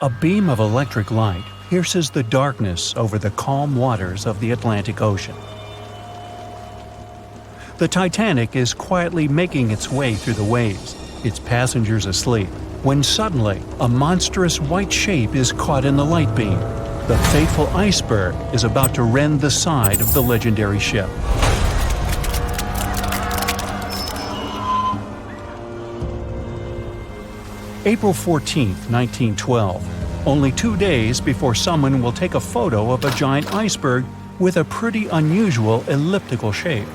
A beam of electric light pierces the darkness over the calm waters of the Atlantic Ocean. The Titanic is quietly making its way through the waves, its passengers asleep, when suddenly a monstrous white shape is caught in the light beam. The fateful iceberg is about to rend the side of the legendary ship. April 14, 1912, only 2 days before someone will take a photo of a giant iceberg with a pretty unusual elliptical shape.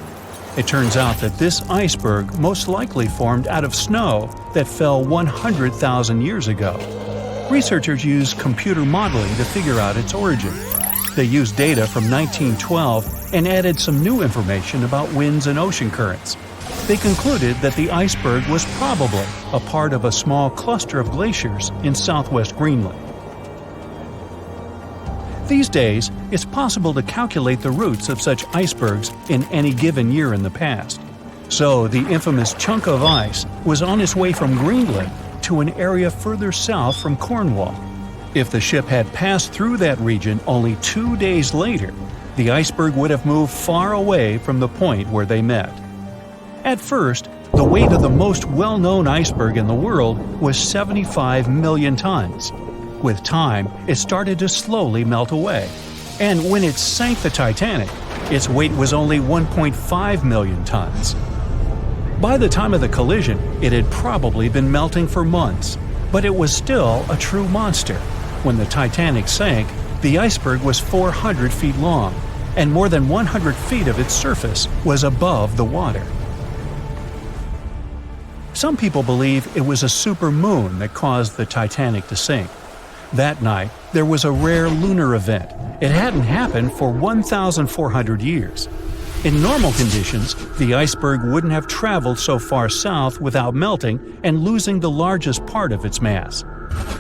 It turns out that this iceberg most likely formed out of snow that fell 100,000 years ago. Researchers used computer modeling to figure out its origin. They used data from 1912 and added some new information about winds and ocean currents. They concluded that the iceberg was probably a part of a small cluster of glaciers in southwest Greenland. These days, it's possible to calculate the routes of such icebergs in any given year in the past. So the infamous chunk of ice was on its way from Greenland to an area further south from Cornwall. If the ship had passed through that region only 2 days later, the iceberg would have moved far away from the point where they met. At first, the weight of the most well-known iceberg in the world was 75 million tons. With time, it started to slowly melt away. And when it sank the Titanic, its weight was only 1.5 million tons. By the time of the collision, it had probably been melting for months, but it was still a true monster. When the Titanic sank, the iceberg was 400 feet long, and more than 100 feet of its surface was above the water. Some people believe it was a supermoon that caused the Titanic to sink. That night, there was a rare lunar event. It hadn't happened for 1,400 years. In normal conditions, the iceberg wouldn't have traveled so far south without melting and losing the largest part of its mass.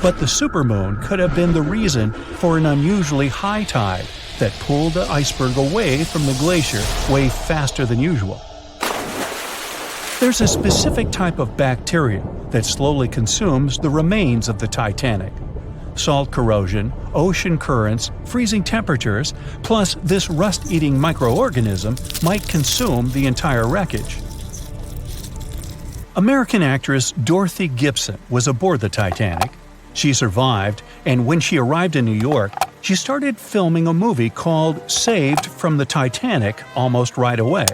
But the supermoon could have been the reason for an unusually high tide that pulled the iceberg away from the glacier way faster than usual. There's a specific type of bacteria that slowly consumes the remains of the Titanic. Salt corrosion, ocean currents, freezing temperatures, plus this rust-eating microorganism might consume the entire wreckage. American actress Dorothy Gibson was aboard the Titanic. She survived, and when she arrived in New York, she started filming a movie called Saved from the Titanic almost right away.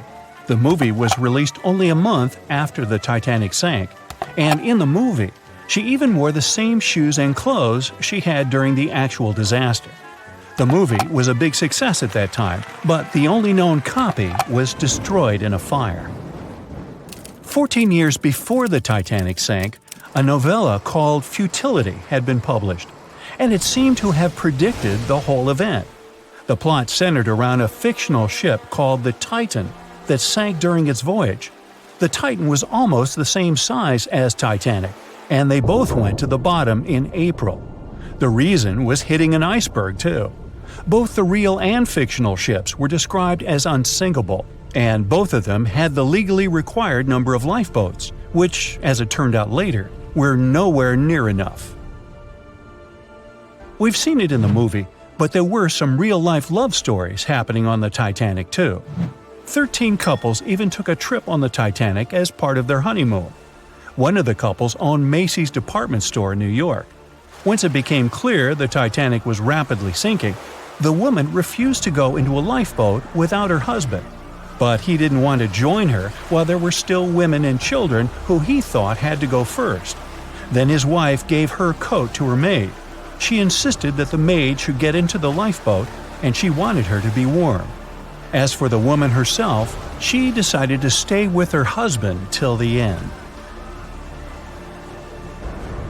The movie was released only a month after the Titanic sank, and in the movie, she even wore the same shoes and clothes she had during the actual disaster. The movie was a big success at that time, but the only known copy was destroyed in a fire. 14 years before the Titanic sank, a novella called Futility had been published, and it seemed to have predicted the whole event. The plot centered around a fictional ship called the Titan that sank during its voyage. The Titan was almost the same size as Titanic, and they both went to the bottom in April. The reason was hitting an iceberg, too. Both the real and fictional ships were described as unsinkable, and both of them had the legally required number of lifeboats, which, as it turned out later, were nowhere near enough. We've seen it in the movie, but there were some real-life love stories happening on the Titanic, too. 13 couples even took a trip on the Titanic as part of their honeymoon. One of the couples owned Macy's department store in New York. Once it became clear the Titanic was rapidly sinking, the woman refused to go into a lifeboat without her husband. But he didn't want to join her while there were still women and children who he thought had to go first. Then his wife gave her coat to her maid. She insisted that the maid should get into the lifeboat, and she wanted her to be warm. As for the woman herself, she decided to stay with her husband till the end.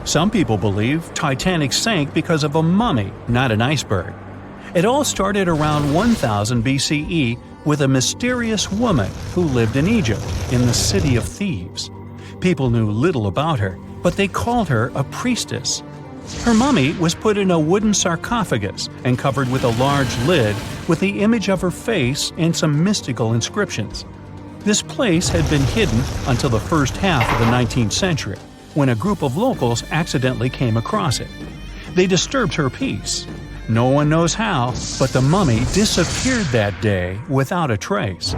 Some people believe Titanic sank because of a mummy, not an iceberg. It all started around 1000 BCE with a mysterious woman who lived in Egypt, in the City of Thieves. People knew little about her, but they called her a priestess. Her mummy was put in a wooden sarcophagus and covered with a large lid with the image of her face and some mystical inscriptions. This place had been hidden until the first half of the 19th century, when a group of locals accidentally came across it. They disturbed her peace. No one knows how, but the mummy disappeared that day without a trace.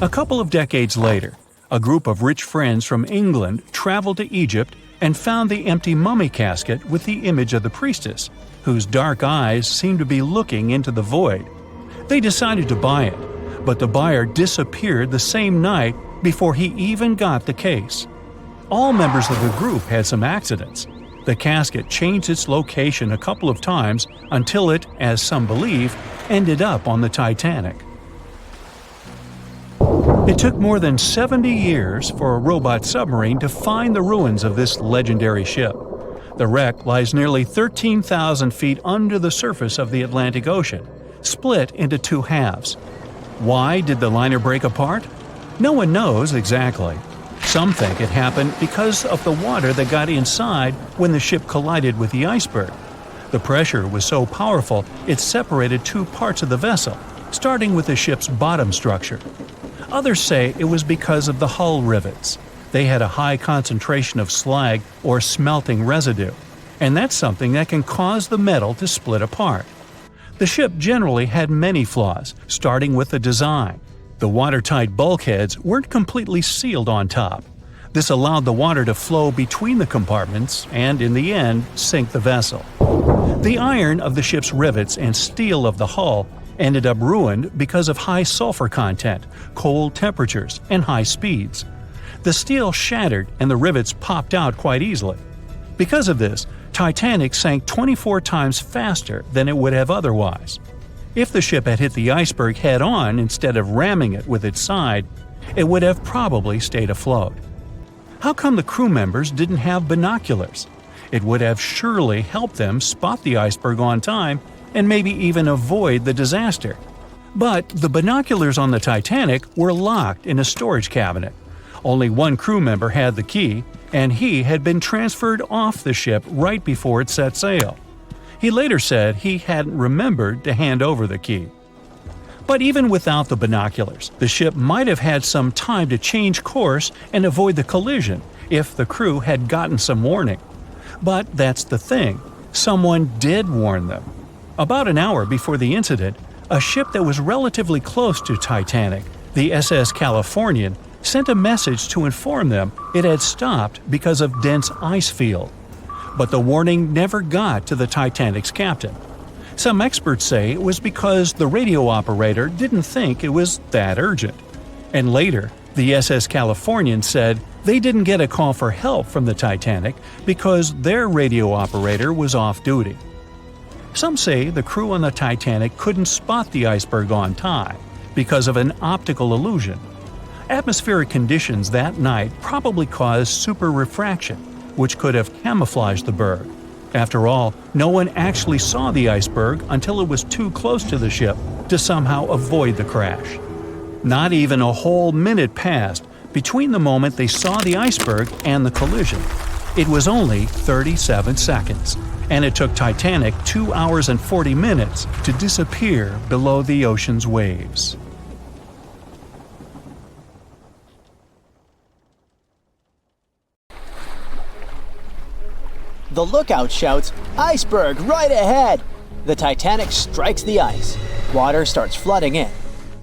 A couple of decades later, a group of rich friends from England traveled to Egypt and found the empty mummy casket with the image of the priestess, whose dark eyes seemed to be looking into the void. They decided to buy it, but the buyer disappeared the same night before he even got the case. All members of the group had some accidents. The casket changed its location a couple of times until it, as some believe, ended up on the Titanic. It took more than 70 years for a robot submarine to find the ruins of this legendary ship. The wreck lies nearly 13,000 feet under the surface of the Atlantic Ocean, split into two halves. Why did the liner break apart? No one knows exactly. Some think it happened because of the water that got inside when the ship collided with the iceberg. The pressure was so powerful it separated two parts of the vessel, starting with the ship's bottom structure. Others say it was because of the hull rivets. They had a high concentration of slag or smelting residue, and that's something that can cause the metal to split apart. The ship generally had many flaws, starting with the design. The watertight bulkheads weren't completely sealed on top. This allowed the water to flow between the compartments and, in the end, sink the vessel. The iron of the ship's rivets and steel of the hull ended up ruined because of high sulfur content, cold temperatures, and high speeds. The steel shattered and the rivets popped out quite easily. Because of this, Titanic sank 24 times faster than it would have otherwise. If the ship had hit the iceberg head-on instead of ramming it with its side, it would have probably stayed afloat. How come the crew members didn't have binoculars? It would have surely helped them spot the iceberg on time and maybe even avoid the disaster. But the binoculars on the Titanic were locked in a storage cabinet. Only one crew member had the key, and he had been transferred off the ship right before it set sail. He later said he hadn't remembered to hand over the key. But even without the binoculars, the ship might have had some time to change course and avoid the collision if the crew had gotten some warning. But that's the thing, someone did warn them. About an hour before the incident, a ship that was relatively close to Titanic, the SS Californian, sent a message to inform them it had stopped because of dense ice field. But the warning never got to the Titanic's captain. Some experts say it was because the radio operator didn't think it was that urgent. And later, the SS Californian said they didn't get a call for help from the Titanic because their radio operator was off duty. Some say the crew on the Titanic couldn't spot the iceberg on time because of an optical illusion. Atmospheric conditions that night probably caused super refraction, which could have camouflaged the berg. After all, no one actually saw the iceberg until it was too close to the ship to somehow avoid the crash. Not even a whole minute passed between the moment they saw the iceberg and the collision. It was only 37 seconds, and it took Titanic 2 hours and 40 minutes to disappear below the ocean's waves. The lookout shouts, "Iceberg right ahead!" The Titanic strikes the ice. Water starts flooding in.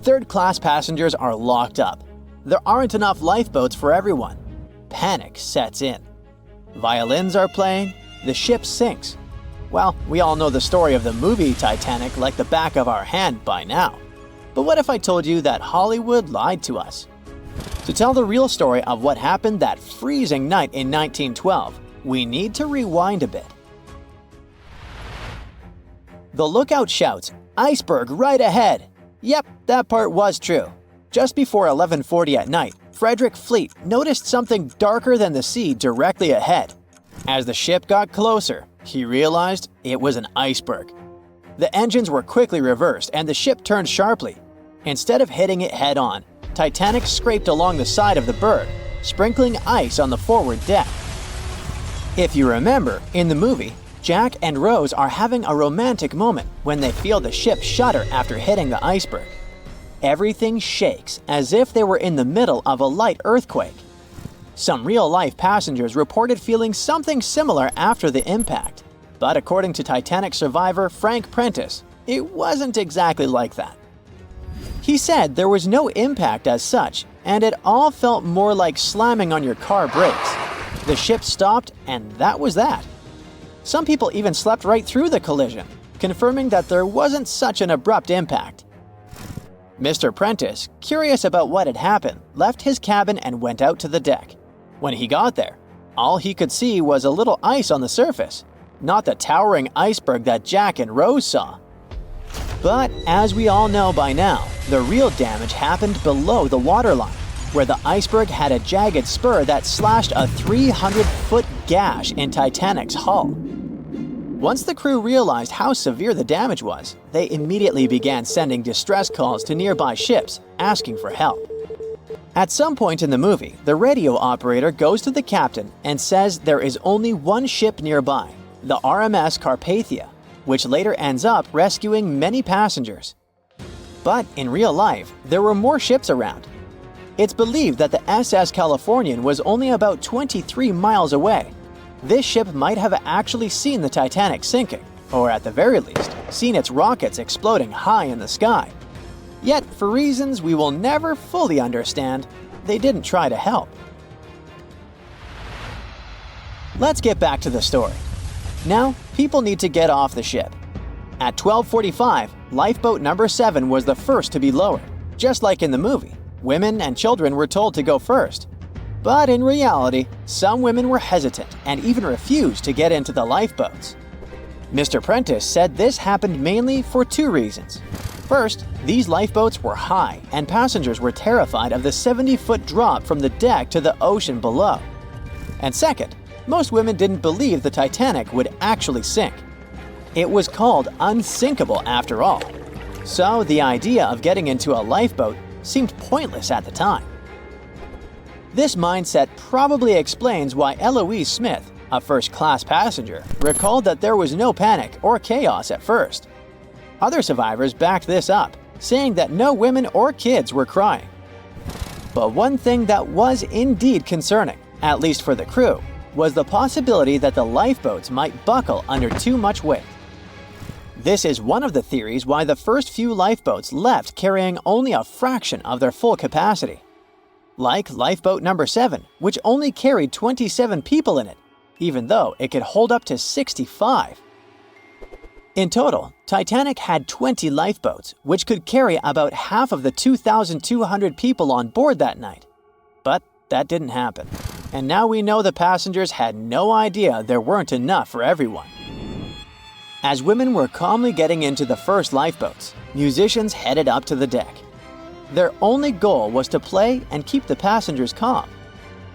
Third-class passengers are locked up. There aren't enough lifeboats for everyone. Panic sets in. Violins are playing. The ship sinks. Well, we all know the story of the movie Titanic like the back of our hand by now. But what if I told you that Hollywood lied to us? To tell the real story of what happened that freezing night in 1912, we need to rewind a bit. The lookout shouts, "Iceberg right ahead!" Yep, that part was true. Just before 11:40 at night, Frederick Fleet noticed something darker than the sea directly ahead. As the ship got closer, he realized it was an iceberg. The engines were quickly reversed and the ship turned sharply. Instead of hitting it head-on, Titanic scraped along the side of the berg, sprinkling ice on the forward deck. If you remember, in the movie, Jack and Rose are having a romantic moment when they feel the ship shudder after hitting the iceberg. Everything shakes as if they were in the middle of a light earthquake. Some real-life passengers reported feeling something similar after the impact. But according to Titanic survivor Frank Prentice, it wasn't exactly like that. He said there was no impact as such, and it all felt more like slamming on your car brakes. The ship stopped, and that was that. Some people even slept right through the collision, confirming that there wasn't such an abrupt impact. Mr. Prentice, curious about what had happened, left his cabin and went out to the deck. When he got there, all he could see was a little ice on the surface, not the towering iceberg that Jack and Rose saw. But as we all know by now, the real damage happened below the waterline, where the iceberg had a jagged spur that slashed a 300-foot gash in Titanic's hull. Once the crew realized how severe the damage was, they immediately began sending distress calls to nearby ships, asking for help. At some point in the movie, the radio operator goes to the captain and says there is only one ship nearby, the RMS Carpathia, which later ends up rescuing many passengers. But in real life, there were more ships around. It's believed that the SS Californian was only about 23 miles away. This ship might have actually seen the Titanic sinking, or at the very least, seen its rockets exploding high in the sky. Yet, for reasons we will never fully understand, they didn't try to help. Let's get back to the story. Now, people need to get off the ship. At 12:45, lifeboat number 7 was the first to be lowered. Just like in the movie, women and children were told to go first. But in reality, some women were hesitant and even refused to get into the lifeboats. Mr. Prentice said this happened mainly for two reasons. First, these lifeboats were high and passengers were terrified of the 70-foot drop from the deck to the ocean below. And second, most women didn't believe the Titanic would actually sink. It was called unsinkable after all. So the idea of getting into a lifeboat seemed pointless at the time. This mindset probably explains why Eloise Smith, a first-class passenger, recalled that there was no panic or chaos at first. Other survivors backed this up, saying that no women or kids were crying. But one thing that was indeed concerning, at least for the crew, was the possibility that the lifeboats might buckle under too much weight. This is one of the theories why the first few lifeboats left carrying only a fraction of their full capacity. Like lifeboat number 7, which only carried 27 people in it, even though it could hold up to 65. In total, Titanic had 20 lifeboats, which could carry about half of the 2,200 people on board that night. But that didn't happen. And now we know the passengers had no idea there weren't enough for everyone. As women were calmly getting into the first lifeboats, musicians headed up to the deck. Their only goal was to play and keep the passengers calm.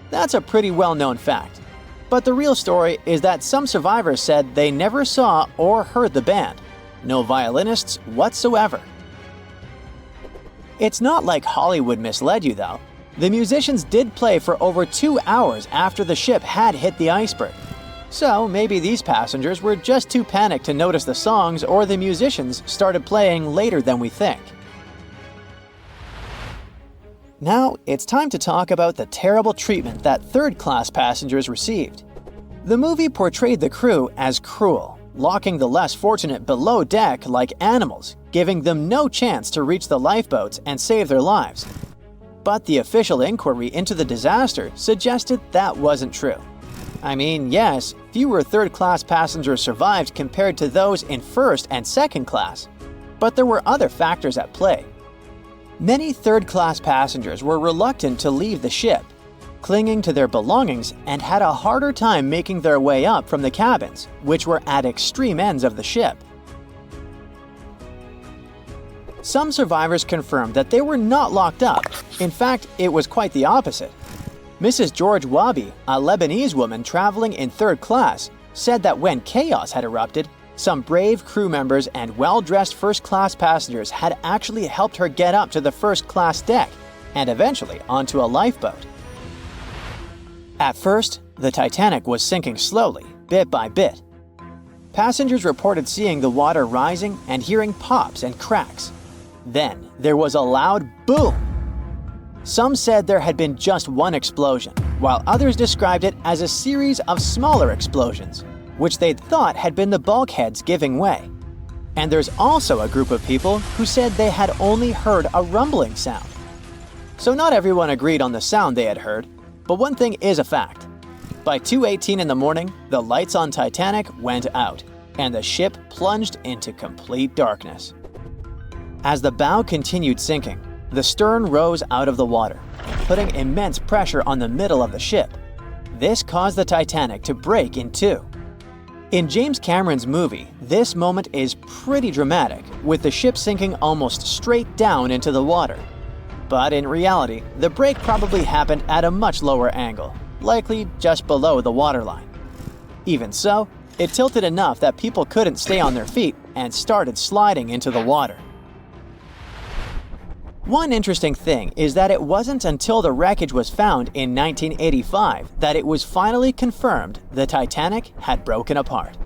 That's a pretty well-known fact. But the real story is that some survivors said they never saw or heard the band. No violinists whatsoever. It's not like Hollywood misled you though. The musicians did play for over 2 hours after the ship had hit the iceberg. So maybe these passengers were just too panicked to notice the songs, or the musicians started playing later than we think. Now, it's time to talk about the terrible treatment that third-class passengers received. The movie portrayed the crew as cruel, locking the less fortunate below deck like animals, giving them no chance to reach the lifeboats and save their lives. But the official inquiry into the disaster suggested that wasn't true. I mean, yes, fewer third-class passengers survived compared to those in first and second class, but there were other factors at play. Many third-class passengers were reluctant to leave the ship, clinging to their belongings, and had a harder time making their way up from the cabins, which were at extreme ends of the ship. Some survivors confirmed that they were not locked up. In fact, it was quite the opposite. Mrs. George Wabi, a Lebanese woman traveling in third class, said that when chaos had erupted, some brave crew members and well-dressed first-class passengers had actually helped her get up to the first-class deck and eventually onto a lifeboat. At first, the Titanic was sinking slowly, bit by bit. Passengers reported seeing the water rising and hearing pops and cracks. Then there was a loud boom. Some said there had been just one explosion, while others described it as a series of smaller explosions, which they'd thought had been the bulkheads giving way. And there's also a group of people who said they had only heard a rumbling sound. So not everyone agreed on the sound they had heard, but one thing is a fact. By 2:18 in the morning, the lights on Titanic went out, and the ship plunged into complete darkness. As the bow continued sinking, the stern rose out of the water, putting immense pressure on the middle of the ship. This caused the Titanic to break in two. In James Cameron's movie, this moment is pretty dramatic, with the ship sinking almost straight down into the water. But in reality, the break probably happened at a much lower angle, likely just below the waterline. Even so, it tilted enough that people couldn't stay on their feet and started sliding into the water. One interesting thing is that it wasn't until the wreckage was found in 1985 that it was finally confirmed the Titanic had broken apart.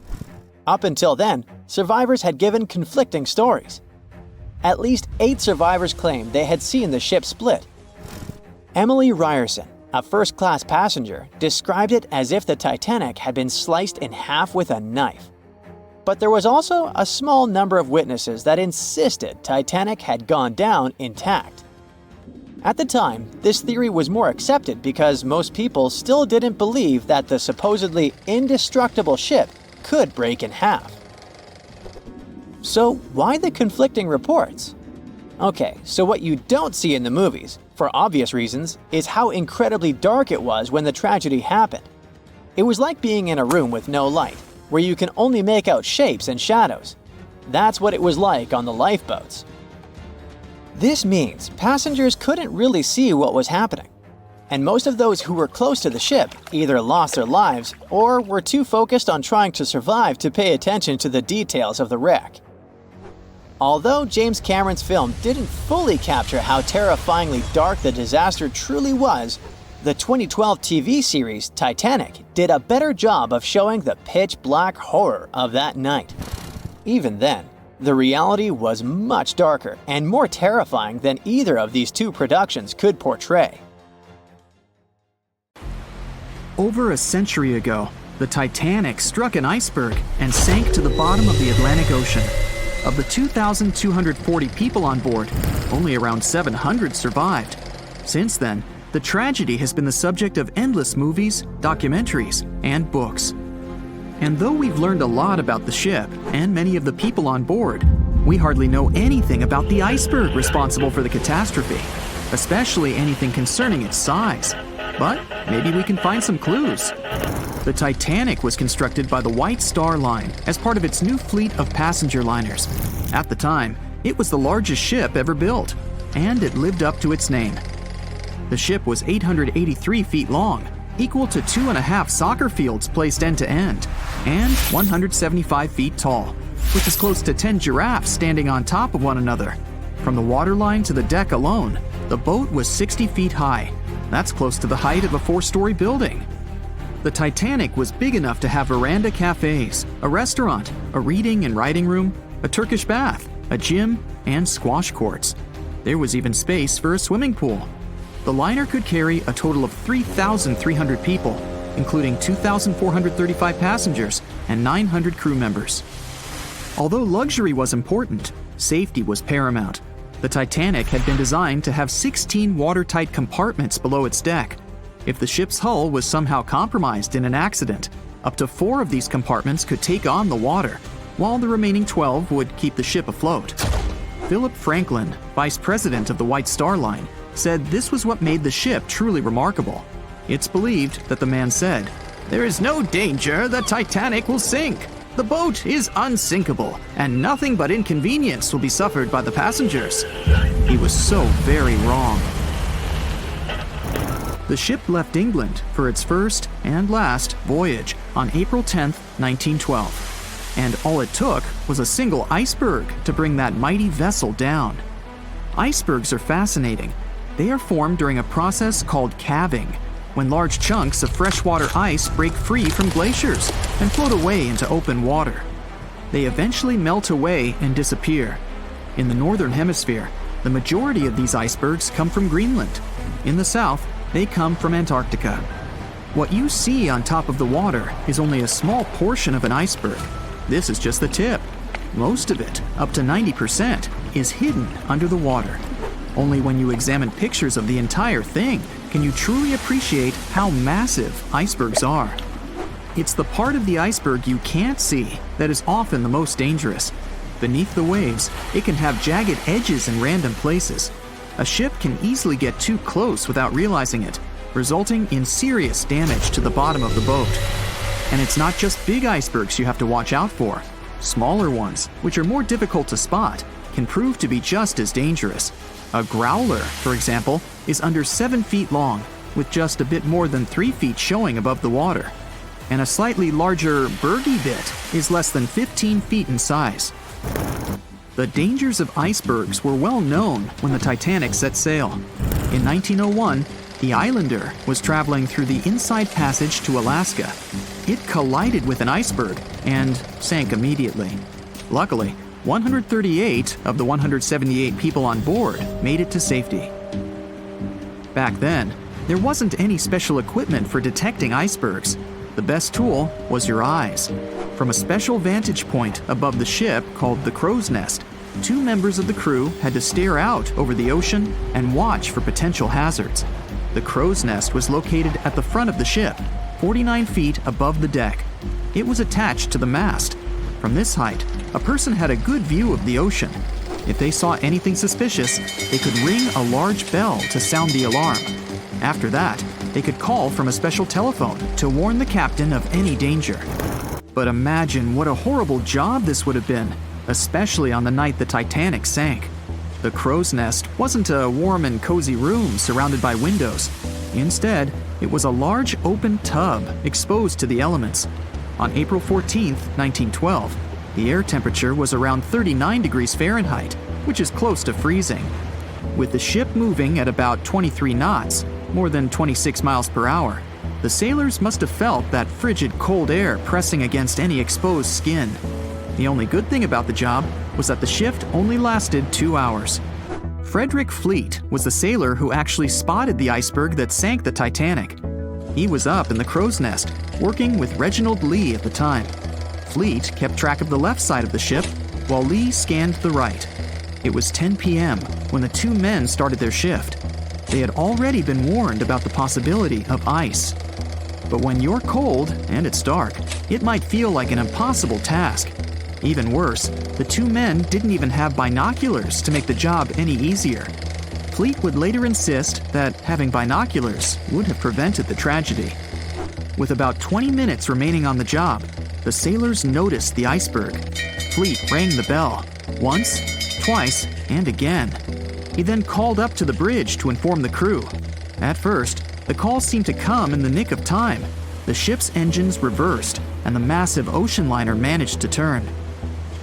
Up until then, survivors had given conflicting stories. At least 8 survivors claimed they had seen the ship split. Emily Ryerson, a first-class passenger, described it as if the Titanic had been sliced in half with a knife. But there was also a small number of witnesses that insisted Titanic had gone down intact. At the time, this theory was more accepted because most people still didn't believe that the supposedly indestructible ship could break in half. So why the conflicting reports? Okay, so what you don't see in the movies, for obvious reasons, is how incredibly dark it was when the tragedy happened. It was like being in a room with no light, where you can only make out shapes and shadows. That's what it was like on the lifeboats. This means passengers couldn't really see what was happening, and most of those who were close to the ship either lost their lives or were too focused on trying to survive to pay attention to the details of the wreck. Although James Cameron's film didn't fully capture how terrifyingly dark the disaster truly was, the 2012 TV series Titanic did a better job of showing the pitch-black horror of that night. Even then, the reality was much darker and more terrifying than either of these two productions could portray. Over a century ago, the Titanic struck an iceberg and sank to the bottom of the Atlantic Ocean. Of the 2,240 people on board, only around 700 survived. Since then, the tragedy has been the subject of endless movies, documentaries, and books. And though we've learned a lot about the ship and many of the people on board, we hardly know anything about the iceberg responsible for the catastrophe, especially anything concerning its size. But maybe we can find some clues. The Titanic was constructed by the White Star Line as part of its new fleet of passenger liners. At the time, it was the largest ship ever built, and it lived up to its name. The ship was 883 feet long, equal to 2.5 soccer fields placed end to end, and 175 feet tall, which is close to 10 giraffes standing on top of one another. From the waterline to the deck alone, the boat was 60 feet high. That's close to the height of a 4-story building. The Titanic was big enough to have veranda cafes, a restaurant, a reading and writing room, a Turkish bath, a gym, and squash courts. There was even space for a swimming pool. The liner could carry a total of 3,300 people, including 2,435 passengers and 900 crew members. Although luxury was important, safety was paramount. The Titanic had been designed to have 16 watertight compartments below its deck. If the ship's hull was somehow compromised in an accident, up to 4 of these compartments could take on the water, while the remaining 12 would keep the ship afloat. Philip Franklin, vice president of the White Star Line, said this was what made the ship truly remarkable. It's believed that the man said, "There is no danger the Titanic will sink. The boat is unsinkable, and nothing but inconvenience will be suffered by the passengers." He was so very wrong. The ship left England for its first and last voyage on April 10, 1912. And all it took was a single iceberg to bring that mighty vessel down. Icebergs are fascinating. They are formed during a process called calving, when large chunks of freshwater ice break free from glaciers and float away into open water. They eventually melt away and disappear. In the northern hemisphere, The majority of these icebergs come from Greenland. In the south, they come from Antarctica. What you see on top of the water is only a small portion of an iceberg. This is just the tip. Most of it, up to 90%, is hidden under the water. Only when you examine pictures of the entire thing can you truly appreciate how massive icebergs are. It's the part of the iceberg you can't see that is often the most dangerous. Beneath the waves, it can have jagged edges in random places. A ship can easily get too close without realizing it, resulting in serious damage to the bottom of the boat. And it's not just big icebergs you have to watch out for. Smaller ones, which are more difficult to spot, can prove to be just as dangerous. A growler, for example, is under 7 feet long, with just a bit more than 3 feet showing above the water. And a slightly larger bergy bit is less than 15 feet in size. The dangers of icebergs were well known when the Titanic set sail. In 1901, the Islander was traveling through the inside passage to Alaska. It collided with an iceberg and sank immediately. Luckily, 138 of the 178 people on board made it to safety. Back then, there wasn't any special equipment for detecting icebergs. The best tool was your eyes. From a special vantage point above the ship called the crow's nest, 2 members of the crew had to stare out over the ocean and watch for potential hazards. The crow's nest was located at the front of the ship, 49 feet above the deck. It was attached to the mast. From this height, a person had a good view of the ocean. If they saw anything suspicious, they could ring a large bell to sound the alarm. After that, they could call from a special telephone to warn the captain of any danger. But imagine what a horrible job this would have been, especially on the night the Titanic sank. The crow's nest wasn't a warm and cozy room surrounded by windows. Instead, it was a large open tub exposed to the elements. On April 14, 1912, the air temperature was around 39 degrees Fahrenheit, which is close to freezing. With the ship moving at about 23 knots, more than 26 miles per hour, the sailors must have felt that frigid cold air pressing against any exposed skin. The only good thing about the job was that the shift only lasted 2 hours. Frederick Fleet was the sailor who actually spotted the iceberg that sank the Titanic. He was up in the crow's nest, working with Reginald Lee at the time. Fleet kept track of the left side of the ship, while Lee scanned the right. It was 10 p.m. when the 2 men started their shift. They had already been warned about the possibility of ice. But when you're cold and it's dark, it might feel like an impossible task. Even worse, the 2 men didn't even have binoculars to make the job any easier. Fleet would later insist that having binoculars would have prevented the tragedy. With about 20 minutes remaining on the job, the sailors noticed the iceberg. Fleet rang the bell, once, twice, and again. He then called up to the bridge to inform the crew. At first, the call seemed to come in the nick of time. The ship's engines reversed, and the massive ocean liner managed to turn.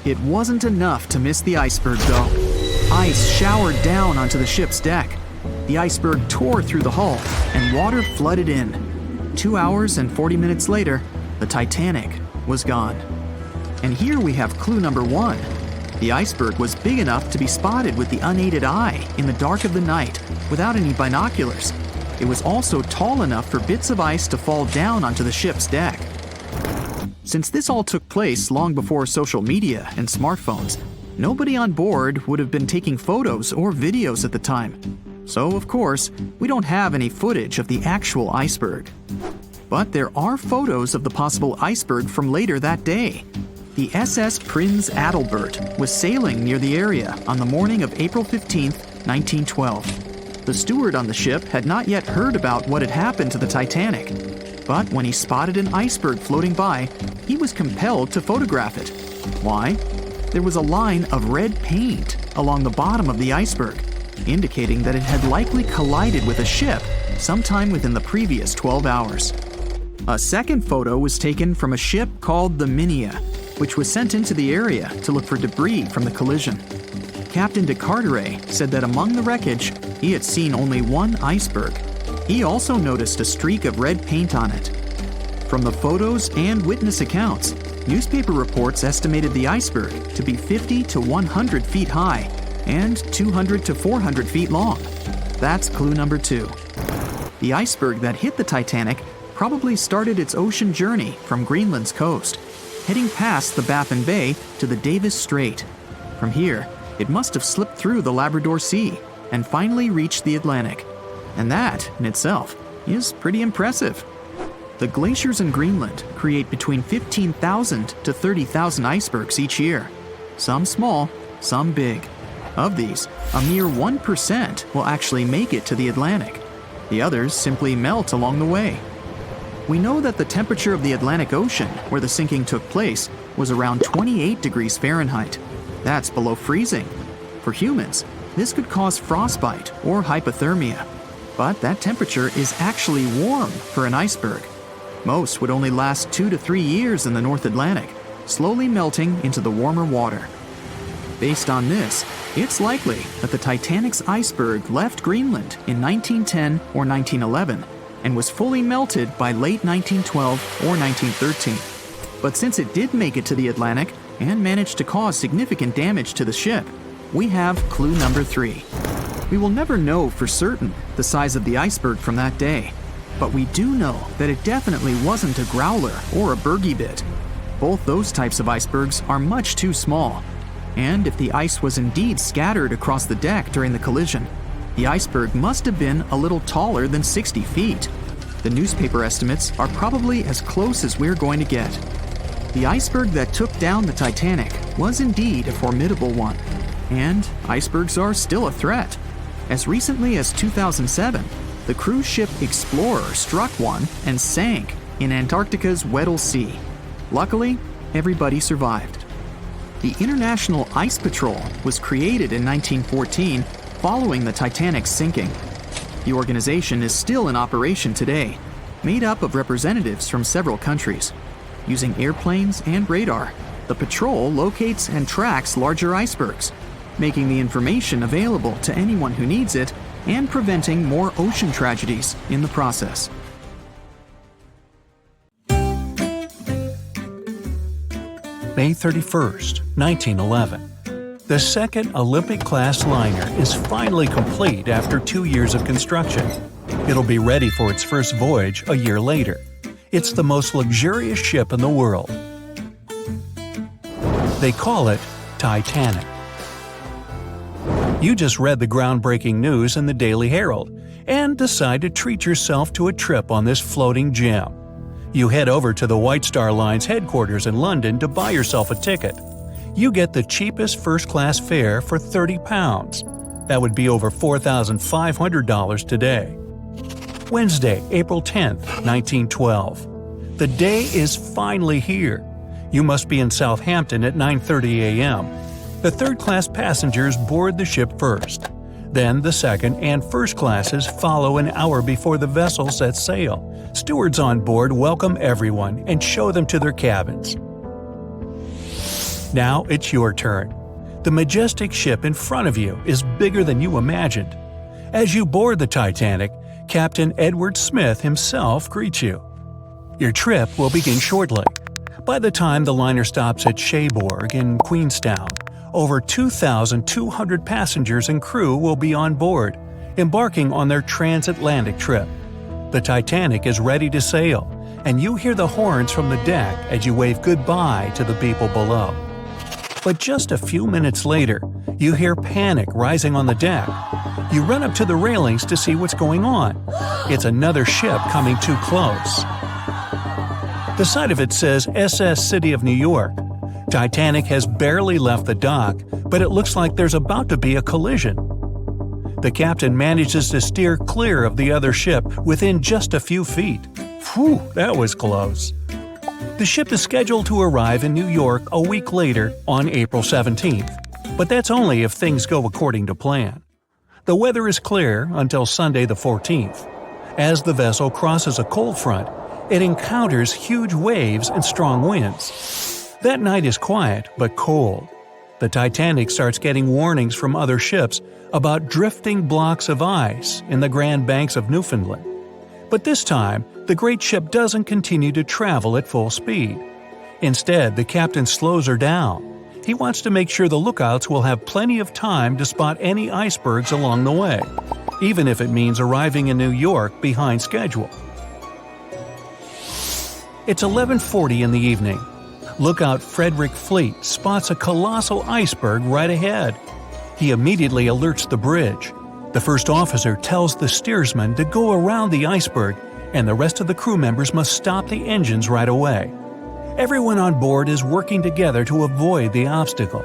It wasn't enough to miss the iceberg, though. Ice showered down onto the ship's deck. The iceberg tore through the hull, and water flooded in. 2 hours and 40 minutes later, the Titanic was gone. And here we have clue number 1. The iceberg was big enough to be spotted with the unaided eye in the dark of the night without any binoculars. It was also tall enough for bits of ice to fall down onto the ship's deck. Since this all took place long before social media and smartphones, nobody on board would have been taking photos or videos at the time. So, of course, we don't have any footage of the actual iceberg. But there are photos of the possible iceberg from later that day. The SS Prinz Adalbert was sailing near the area on the morning of April 15, 1912. The steward on the ship had not yet heard about what had happened to the Titanic. But when he spotted an iceberg floating by, he was compelled to photograph it. Why? There was a line of red paint along the bottom of the iceberg, indicating that it had likely collided with a ship sometime within the previous 12 hours. A second photo was taken from a ship called the Minia, which was sent into the area to look for debris from the collision. Captain de Carteret said that among the wreckage, he had seen only one iceberg. He also noticed a streak of red paint on it. From the photos and witness accounts, newspaper reports estimated the iceberg to be 50 to 100 feet high and 200 to 400 feet long. That's clue number 2. The iceberg that hit the Titanic probably started its ocean journey from Greenland's coast, heading past the Baffin Bay to the Davis Strait. From here, it must have slipped through the Labrador Sea and finally reached the Atlantic. And that, in itself, is pretty impressive. The glaciers in Greenland create between 15,000 to 30,000 icebergs each year. Some small, some big. Of these, a mere 1% will actually make it to the Atlantic. The others simply melt along the way. We know that the temperature of the Atlantic Ocean, where the sinking took place, was around 28 degrees Fahrenheit. That's below freezing. For humans, this could cause frostbite or hypothermia. But that temperature is actually warm for an iceberg. Most would only last 2 to 3 years in the North Atlantic, slowly melting into the warmer water. Based on this, it's likely that the Titanic's iceberg left Greenland in 1910 or 1911 and was fully melted by late 1912 or 1913. But since it did make it to the Atlantic and managed to cause significant damage to the ship, we have clue number 3. We will never know for certain the size of the iceberg from that day, but we do know that it definitely wasn't a growler or a bergy bit. Both those types of icebergs are much too small. And if the ice was indeed scattered across the deck during the collision, the iceberg must have been a little taller than 60 feet. The newspaper estimates are probably as close as we're going to get. The iceberg that took down the Titanic was indeed a formidable one. And icebergs are still a threat. As recently as 2007, the cruise ship Explorer struck one and sank in Antarctica's Weddell Sea. Luckily, everybody survived. The International Ice Patrol was created in 1914 following the Titanic's sinking. The organization is still in operation today, made up of representatives from several countries. Using airplanes and radar, the patrol locates and tracks larger icebergs, making the information available to anyone who needs it and preventing more ocean tragedies in the process. May 31st, 1911. The second Olympic-class liner is finally complete after 2 years of construction. It'll be ready for its first voyage a year later. It's the most luxurious ship in the world. They call it Titanic. You just read the groundbreaking news in the Daily Herald and decide to treat yourself to a trip on this floating gem. You head over to the White Star Line's headquarters in London to buy yourself a ticket. You get the cheapest first-class fare for £30. That would be over $4,500 today. Wednesday, April 10th, 1912. The day is finally here. You must be in Southampton at 9:30 a.m. The third-class passengers board the ship first. Then the second and first classes follow an hour before the vessel sets sail. Stewards on board welcome everyone and show them to their cabins. Now it's your turn. The majestic ship in front of you is bigger than you imagined. As you board the Titanic, Captain Edward Smith himself greets you. Your trip will begin shortly. By the time the liner stops at Cherbourg in Queenstown, over 2,200 passengers and crew will be on board, embarking on their transatlantic trip. The Titanic is ready to sail, and you hear the horns from the deck as you wave goodbye to the people below. But just a few minutes later, you hear panic rising on the deck. You run up to the railings to see what's going on. It's another ship coming too close. The side of it says SS City of New York. Titanic has barely left the dock, but it looks like there's about to be a collision. The captain manages to steer clear of the other ship within just a few feet. Phew, that was close. The ship is scheduled to arrive in New York a week later on April 17th, but that's only if things go according to plan. The weather is clear until Sunday the 14th. As the vessel crosses a cold front, it encounters huge waves and strong winds. That night is quiet but cold. The Titanic starts getting warnings from other ships about drifting blocks of ice in the Grand Banks of Newfoundland. But this time, the great ship doesn't continue to travel at full speed. Instead, the captain slows her down. He wants to make sure the lookouts will have plenty of time to spot any icebergs along the way, even if it means arriving in New York behind schedule. It's 11:40 in the evening. Lookout Frederick Fleet spots a colossal iceberg right ahead. He immediately alerts the bridge. The first officer tells the steersman to go around the iceberg, and the rest of the crew members must stop the engines right away. Everyone on board is working together to avoid the obstacle.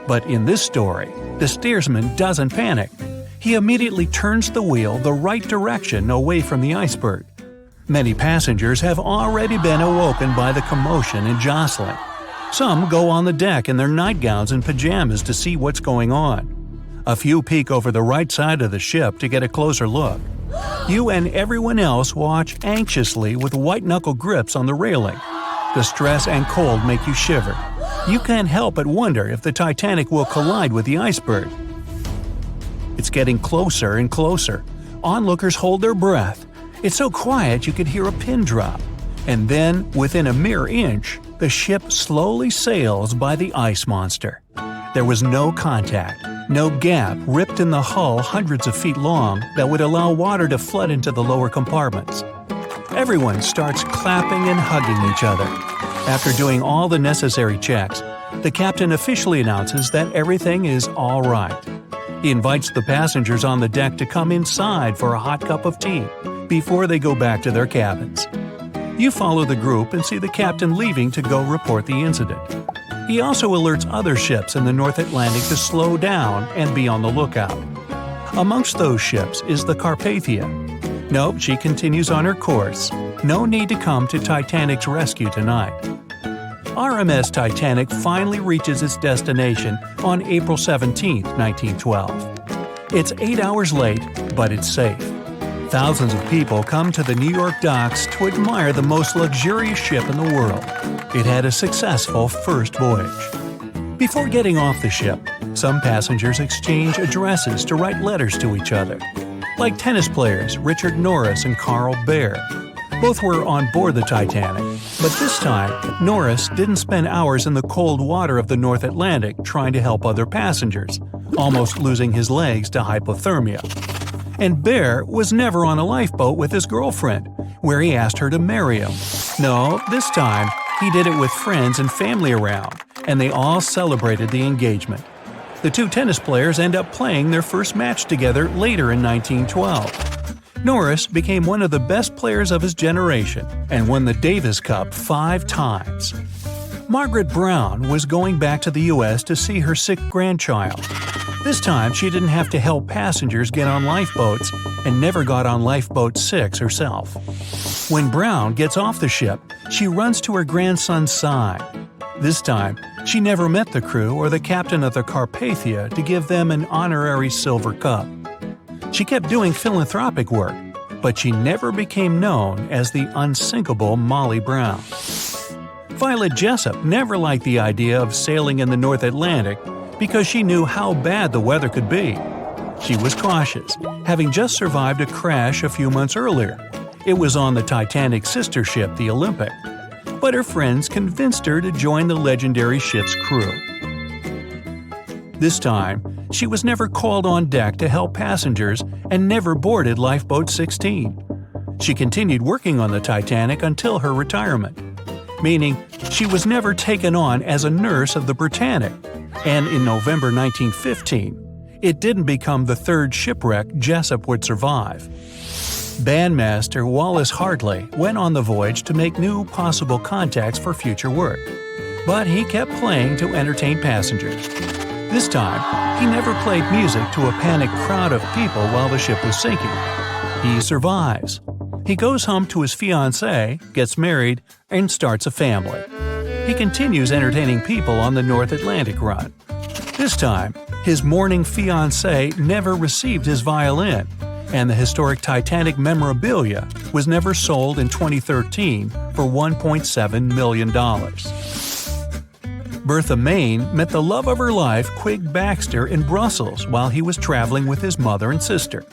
But in this story, the steersman doesn't panic. He immediately turns the wheel the right direction away from the iceberg. Many passengers have already been awoken by the commotion and jostling. Some go on the deck in their nightgowns and pajamas to see what's going on. A few peek over the right side of the ship to get a closer look. You and everyone else watch anxiously with white-knuckle grips on the railing. The stress and cold make you shiver. You can't help but wonder if the Titanic will collide with the iceberg. It's getting closer and closer. Onlookers hold their breath. It's so quiet you could hear a pin drop. And then, within a mere inch, the ship slowly sails by the ice monster. There was no contact, no gap ripped in the hull hundreds of feet long that would allow water to flood into the lower compartments. Everyone starts clapping and hugging each other. After doing all the necessary checks, the captain officially announces that everything is all right. He invites the passengers on the deck to come inside for a hot cup of tea before they go back to their cabins. You follow the group and see the captain leaving to go report the incident. He also alerts other ships in the North Atlantic to slow down and be on the lookout. Amongst those ships is the Carpathia. Nope, she continues on her course. No need to come to Titanic's rescue tonight. RMS Titanic finally reaches its destination on April 17, 1912. It's 8 hours late, but it's safe. Thousands of people come to the New York docks to admire the most luxurious ship in the world. It had a successful first voyage. Before getting off the ship, some passengers exchange addresses to write letters to each other. Like tennis players Richard Norris and Carl Baer. Both were on board the Titanic, but this time, Norris didn't spend hours in the cold water of the North Atlantic trying to help other passengers, almost losing his legs to hypothermia. And Baer was never on a lifeboat with his girlfriend, where he asked her to marry him. No, this time, he did it with friends and family around, and they all celebrated the engagement. The two tennis players end up playing their first match together later in 1912. Norris became one of the best players of his generation and won the Davis Cup 5 times. Margaret Brown was going back to the U.S. to see her sick grandchild. This time, she didn't have to help passengers get on lifeboats and never got on Lifeboat 6 herself. When Brown gets off the ship, she runs to her grandson's side. This time, she never met the crew or the captain of the Carpathia to give them an honorary silver cup. She kept doing philanthropic work, but she never became known as the unsinkable Molly Brown. Violet Jessup never liked the idea of sailing in the North Atlantic because she knew how bad the weather could be. She was cautious, having just survived a crash a few months earlier. It was on the Titanic's sister ship, the Olympic. But her friends convinced her to join the legendary ship's crew. This time, she was never called on deck to help passengers and never boarded Lifeboat 16. She continued working on the Titanic until her retirement, meaning she was never taken on as a nurse of the Britannic, and in November 1915, it didn't become the third shipwreck Jessup would survive. Bandmaster Wallace Hartley went on the voyage to make new possible contacts for future work, but he kept playing to entertain passengers. This time, he never played music to a panicked crowd of people while the ship was sinking. He survives. He goes home to his fiancée, gets married, and starts a family. He continues entertaining people on the North Atlantic run. This time, his mourning fiancée never received his violin, and the historic Titanic memorabilia was never sold in 2013 for $1.7 million. Bertha Main met the love of her life, Quig Baxter, in Brussels while he was traveling with his mother and sister.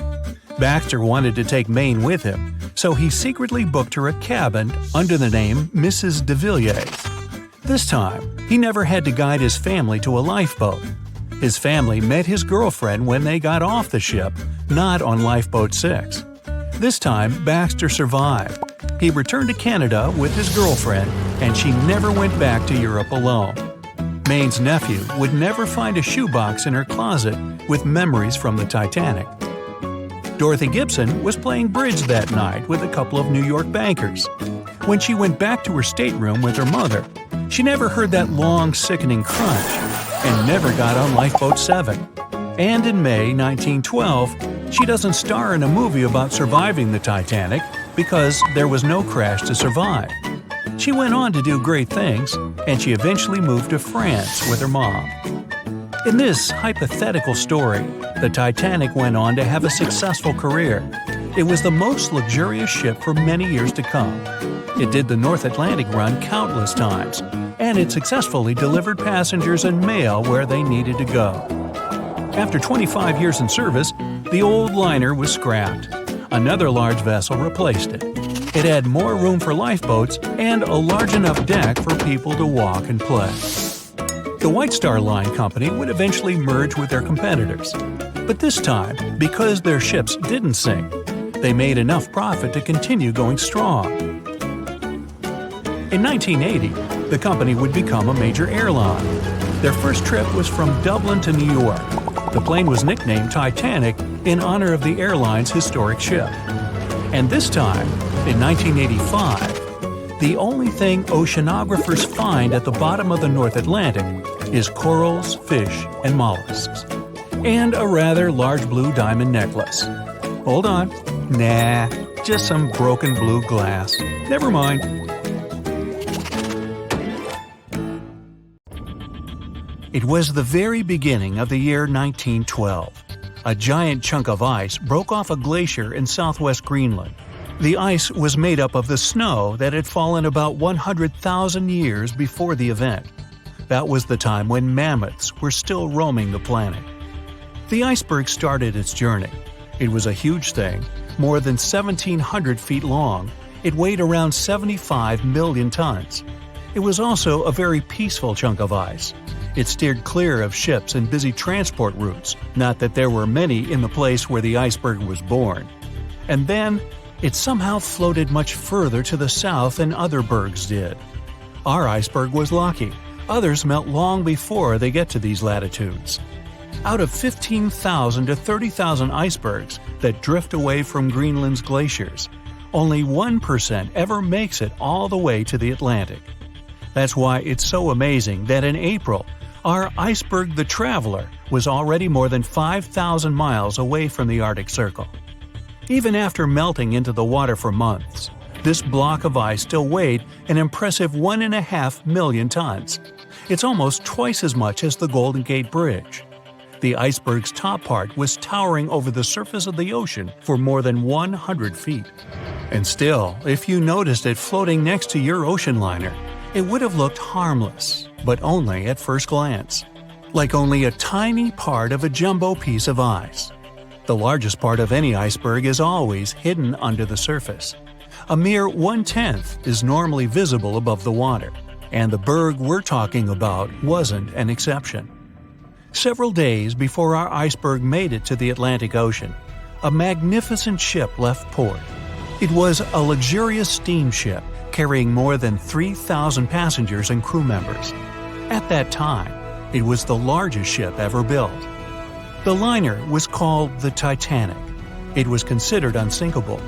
Baxter wanted to take Main with him, so he secretly booked her a cabin under the name Mrs. de Villiers. This time, he never had to guide his family to a lifeboat. His family met his girlfriend when they got off the ship, not on Lifeboat 6. This time, Baxter survived. He returned to Canada with his girlfriend, and she never went back to Europe alone. Maine's nephew would never find a shoebox in her closet with memories from the Titanic. Dorothy Gibson was playing bridge that night with a couple of New York bankers. When she went back to her stateroom with her mother, she never heard that long, sickening crunch and never got on Lifeboat 7. And in May 1912, she doesn't star in a movie about surviving the Titanic because there was no crash to survive. She went on to do great things, and she eventually moved to France with her mom. In this hypothetical story, the Titanic went on to have a successful career. It was the most luxurious ship for many years to come. It did the North Atlantic run countless times, and it successfully delivered passengers and mail where they needed to go. After 25 years in service, the old liner was scrapped. Another large vessel replaced it. It had more room for lifeboats and a large enough deck for people to walk and play. The White Star Line Company would eventually merge with their competitors. But this time, because their ships didn't sink, they made enough profit to continue going strong. In 1980, the company would become a major airline. Their first trip was from Dublin to New York. The plane was nicknamed Titanic in honor of the airline's historic ship. And this time, in 1985, the only thing oceanographers find at the bottom of the North Atlantic is corals, fish, and mollusks. And a rather large blue diamond necklace. Hold on. Nah, just some broken blue glass. Never mind. It was the very beginning of the year 1912. A giant chunk of ice broke off a glacier in southwest Greenland. The ice was made up of the snow that had fallen about 100,000 years before the event. That was the time when mammoths were still roaming the planet. The iceberg started its journey. It was a huge thing, more than 1,700 feet long. It weighed around 75 million tons. It was also a very peaceful chunk of ice. It steered clear of ships and busy transport routes, not that there were many in the place where the iceberg was born. And then, it somehow floated much further to the south than other bergs did. Our iceberg was lucky. Others melt long before they get to these latitudes. Out of 15,000 to 30,000 icebergs that drift away from Greenland's glaciers, only 1% ever makes it all the way to the Atlantic. That's why it's so amazing that in April, our iceberg the Traveler was already more than 5,000 miles away from the Arctic Circle. Even after melting into the water for months, this block of ice still weighed an impressive 1.5 million tons. It's almost twice as much as the Golden Gate Bridge. The iceberg's top part was towering over the surface of the ocean for more than 100 feet. And still, if you noticed it floating next to your ocean liner, it would have looked harmless, but only at first glance. Like only a tiny part of a jumbo piece of ice. The largest part of any iceberg is always hidden under the surface. A mere 1/10 is normally visible above the water, and the berg we're talking about wasn't an exception. Several days before our iceberg made it to the Atlantic Ocean, a magnificent ship left port. It was a luxurious steamship carrying more than 3,000 passengers and crew members. At that time, it was the largest ship ever built. The liner was called the Titanic. It was considered unsinkable.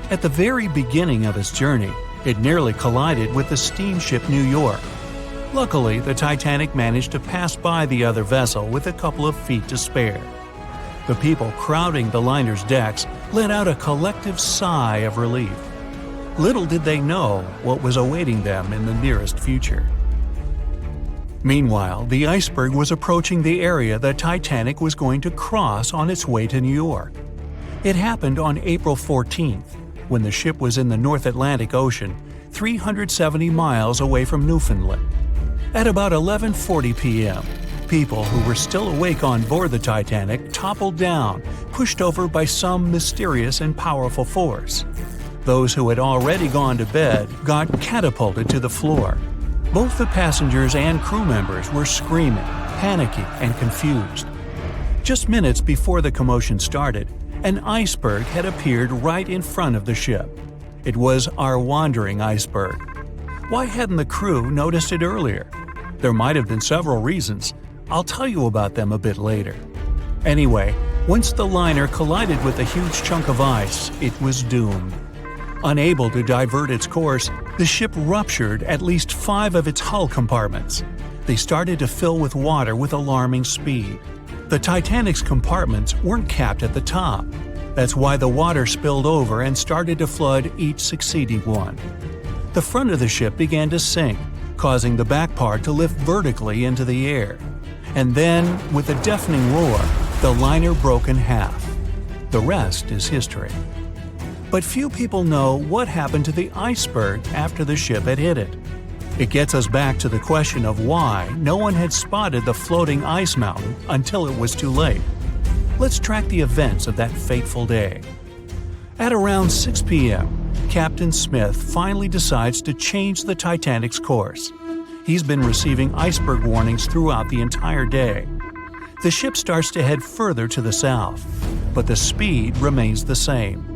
At the very beginning of its journey, it nearly collided with the steamship New York. Luckily, the Titanic managed to pass by the other vessel with a couple of feet to spare. The people crowding the liner's decks let out a collective sigh of relief. Little did they know what was awaiting them in the nearest future. Meanwhile, the iceberg was approaching the area the Titanic was going to cross on its way to New York. It happened on April 14th, when the ship was in the North Atlantic Ocean, 370 miles away from Newfoundland. At about 11:40 p.m., people who were still awake on board the Titanic toppled down, pushed over by some mysterious and powerful force. Those who had already gone to bed got catapulted to the floor. Both the passengers and crew members were screaming, panicky, and confused. Just minutes before the commotion started, an iceberg had appeared right in front of the ship. It was our wandering iceberg. Why hadn't the crew noticed it earlier? There might have been several reasons. I'll tell you about them a bit later. Anyway, once the liner collided with a huge chunk of ice, it was doomed. Unable to divert its course, the ship ruptured at least 5 of its hull compartments. They started to fill with water with alarming speed. The Titanic's compartments weren't capped at the top. That's why the water spilled over and started to flood each succeeding one. The front of the ship began to sink, causing the back part to lift vertically into the air. And then, with a deafening roar, the liner broke in half. The rest is history. But few people know what happened to the iceberg after the ship had hit it. It gets us back to the question of why no one had spotted the floating ice mountain until it was too late. Let's track the events of that fateful day. At around 6 p.m., Captain Smith finally decides to change the Titanic's course. He's been receiving iceberg warnings throughout the entire day. The ship starts to head further to the south, but the speed remains the same.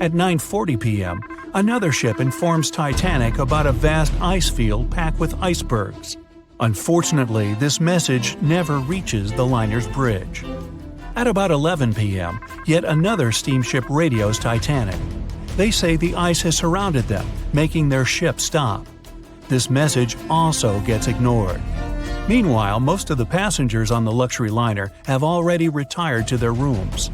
At 9:40 p.m., another ship informs Titanic about a vast ice field packed with icebergs. Unfortunately, this message never reaches the liner's bridge. At about 11 p.m., yet another steamship radios Titanic. They say the ice has surrounded them, making their ship stop. This message also gets ignored. Meanwhile, most of the passengers on the luxury liner have already retired to their rooms.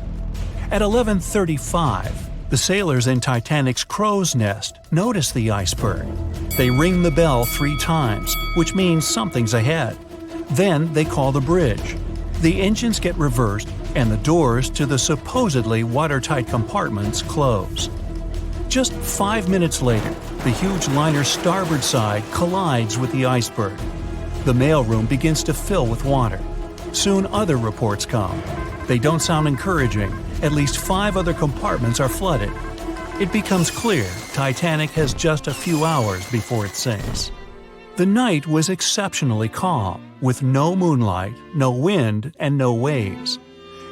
At 11:35, the sailors in Titanic's crow's nest notice the iceberg. They ring the bell 3 times, which means something's ahead. Then they call the bridge. The engines get reversed, and the doors to the supposedly watertight compartments close. Just 5 minutes later, the huge liner's starboard side collides with the iceberg. The mailroom begins to fill with water. Soon other reports come. They don't sound encouraging. At least 5 other compartments are flooded. It becomes clear Titanic has just a few hours before it sinks. The night was exceptionally calm, with no moonlight, no wind, and no waves.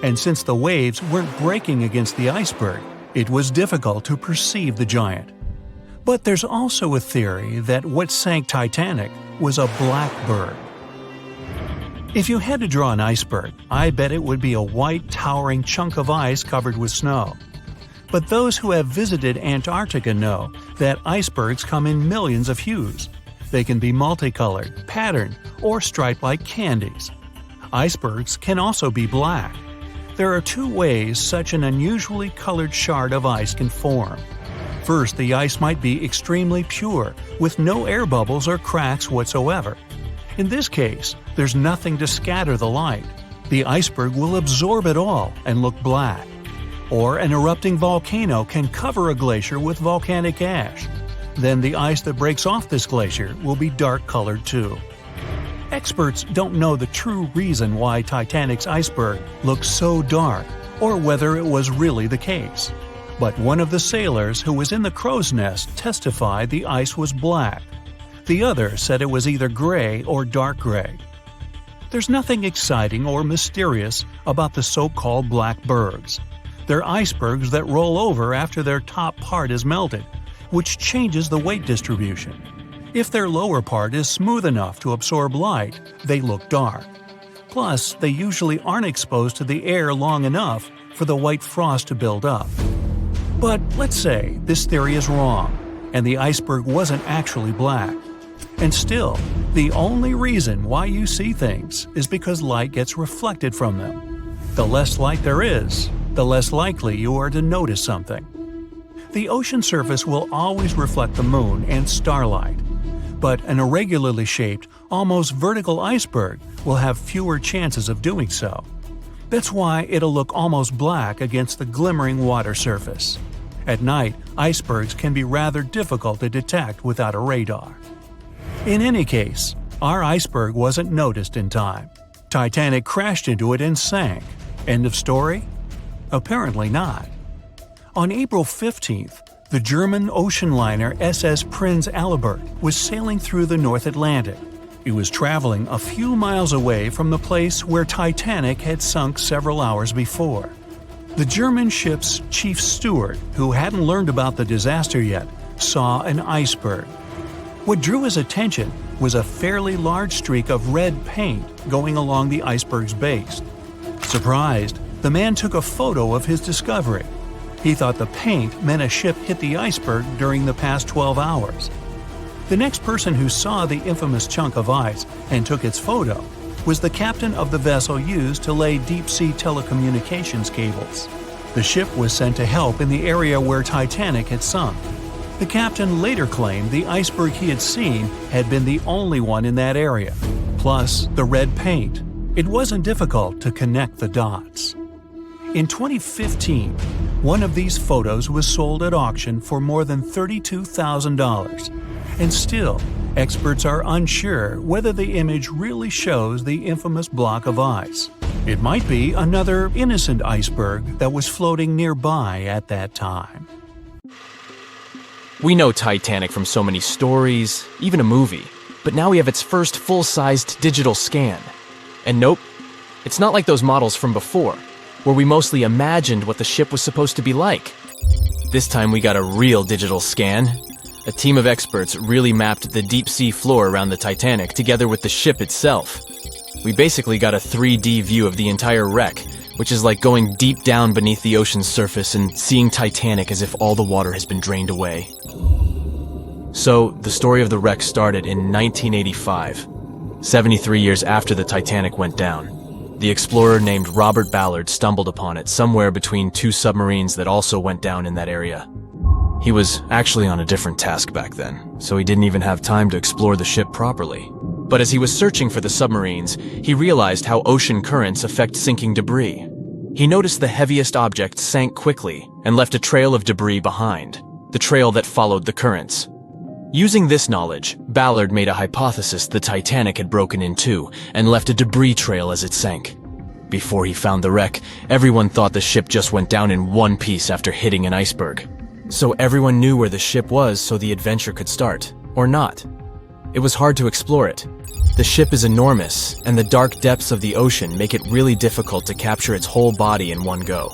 And since the waves weren't breaking against the iceberg, it was difficult to perceive the giant. But there's also a theory that what sank Titanic was a black bird. If you had to draw an iceberg, I bet it would be a white, towering chunk of ice covered with snow. But those who have visited Antarctica know that icebergs come in millions of hues. They can be multicolored, patterned, or striped like candies. Icebergs can also be black. There are 2 ways such an unusually colored shard of ice can form. First, the ice might be extremely pure, with no air bubbles or cracks whatsoever. In this case, there's nothing to scatter the light. The iceberg will absorb it all and look black. Or an erupting volcano can cover a glacier with volcanic ash. Then the ice that breaks off this glacier will be dark-colored too. Experts don't know the true reason why Titanic's iceberg looks so dark, or whether it was really the case. But one of the sailors who was in the crow's nest testified the ice was black. The other said it was either gray or dark gray. There's nothing exciting or mysterious about the so-called black bergs. They're icebergs that roll over after their top part is melted, which changes the weight distribution. If their lower part is smooth enough to absorb light, they look dark. Plus, they usually aren't exposed to the air long enough for the white frost to build up. But let's say this theory is wrong, and the iceberg wasn't actually black. And still, the only reason why you see things is because light gets reflected from them. The less light there is, the less likely you are to notice something. The ocean surface will always reflect the moon and starlight, but an irregularly shaped, almost vertical iceberg will have fewer chances of doing so. That's why it'll look almost black against the glimmering water surface. At night, icebergs can be rather difficult to detect without a radar. In any case, our iceberg wasn't noticed in time. Titanic crashed into it and sank. End of story? Apparently not. On April 15th, The German ocean liner SS Prinz Albert was sailing through the North Atlantic. It was traveling a few miles away from the place where Titanic had sunk several hours before. The German ship's chief steward, who hadn't learned about the disaster yet, saw an iceberg. What drew his attention was a fairly large streak of red paint going along the iceberg's base. Surprised, the man took a photo of his discovery. He thought the paint meant a ship hit the iceberg during the past 12 hours. The next person who saw the infamous chunk of ice and took its photo was the captain of the vessel used to lay deep-sea telecommunications cables. The ship was sent to help in the area where Titanic had sunk. The captain later claimed the iceberg he had seen had been the only one in that area, plus the red paint. It wasn't difficult to connect the dots. In 2015, one of these photos was sold at auction for more than $32,000. And still, experts are unsure whether the image really shows the infamous block of ice. It might be another innocent iceberg that was floating nearby at that time. We know Titanic from so many stories, even a movie, but now we have its first full-sized digital scan. And nope, it's not like those models from before, where we mostly imagined what the ship was supposed to be like. This time we got a real digital scan. A team of experts really mapped the deep-sea floor around the Titanic together with the ship itself. We basically got a 3D view of the entire wreck, which is like going deep down beneath the ocean's surface and seeing Titanic as if all the water has been drained away. So, the story of the wreck started in 1985, 73 years after the Titanic went down. The explorer named Robert Ballard stumbled upon it somewhere between two submarines that also went down in that area. He was actually on a different task back then, so he didn't even have time to explore the ship properly. But as he was searching for the submarines, he realized how ocean currents affect sinking debris. He noticed the heaviest object sank quickly and left a trail of debris behind, the trail that followed the currents. Using this knowledge, Ballard made a hypothesis the Titanic had broken in two and left a debris trail as it sank. Before he found the wreck, everyone thought the ship just went down in one piece after hitting an iceberg. So everyone knew where the ship was so the adventure could start, or not. It was hard to explore it. The ship is enormous, and the dark depths of the ocean make it really difficult to capture its whole body in one go.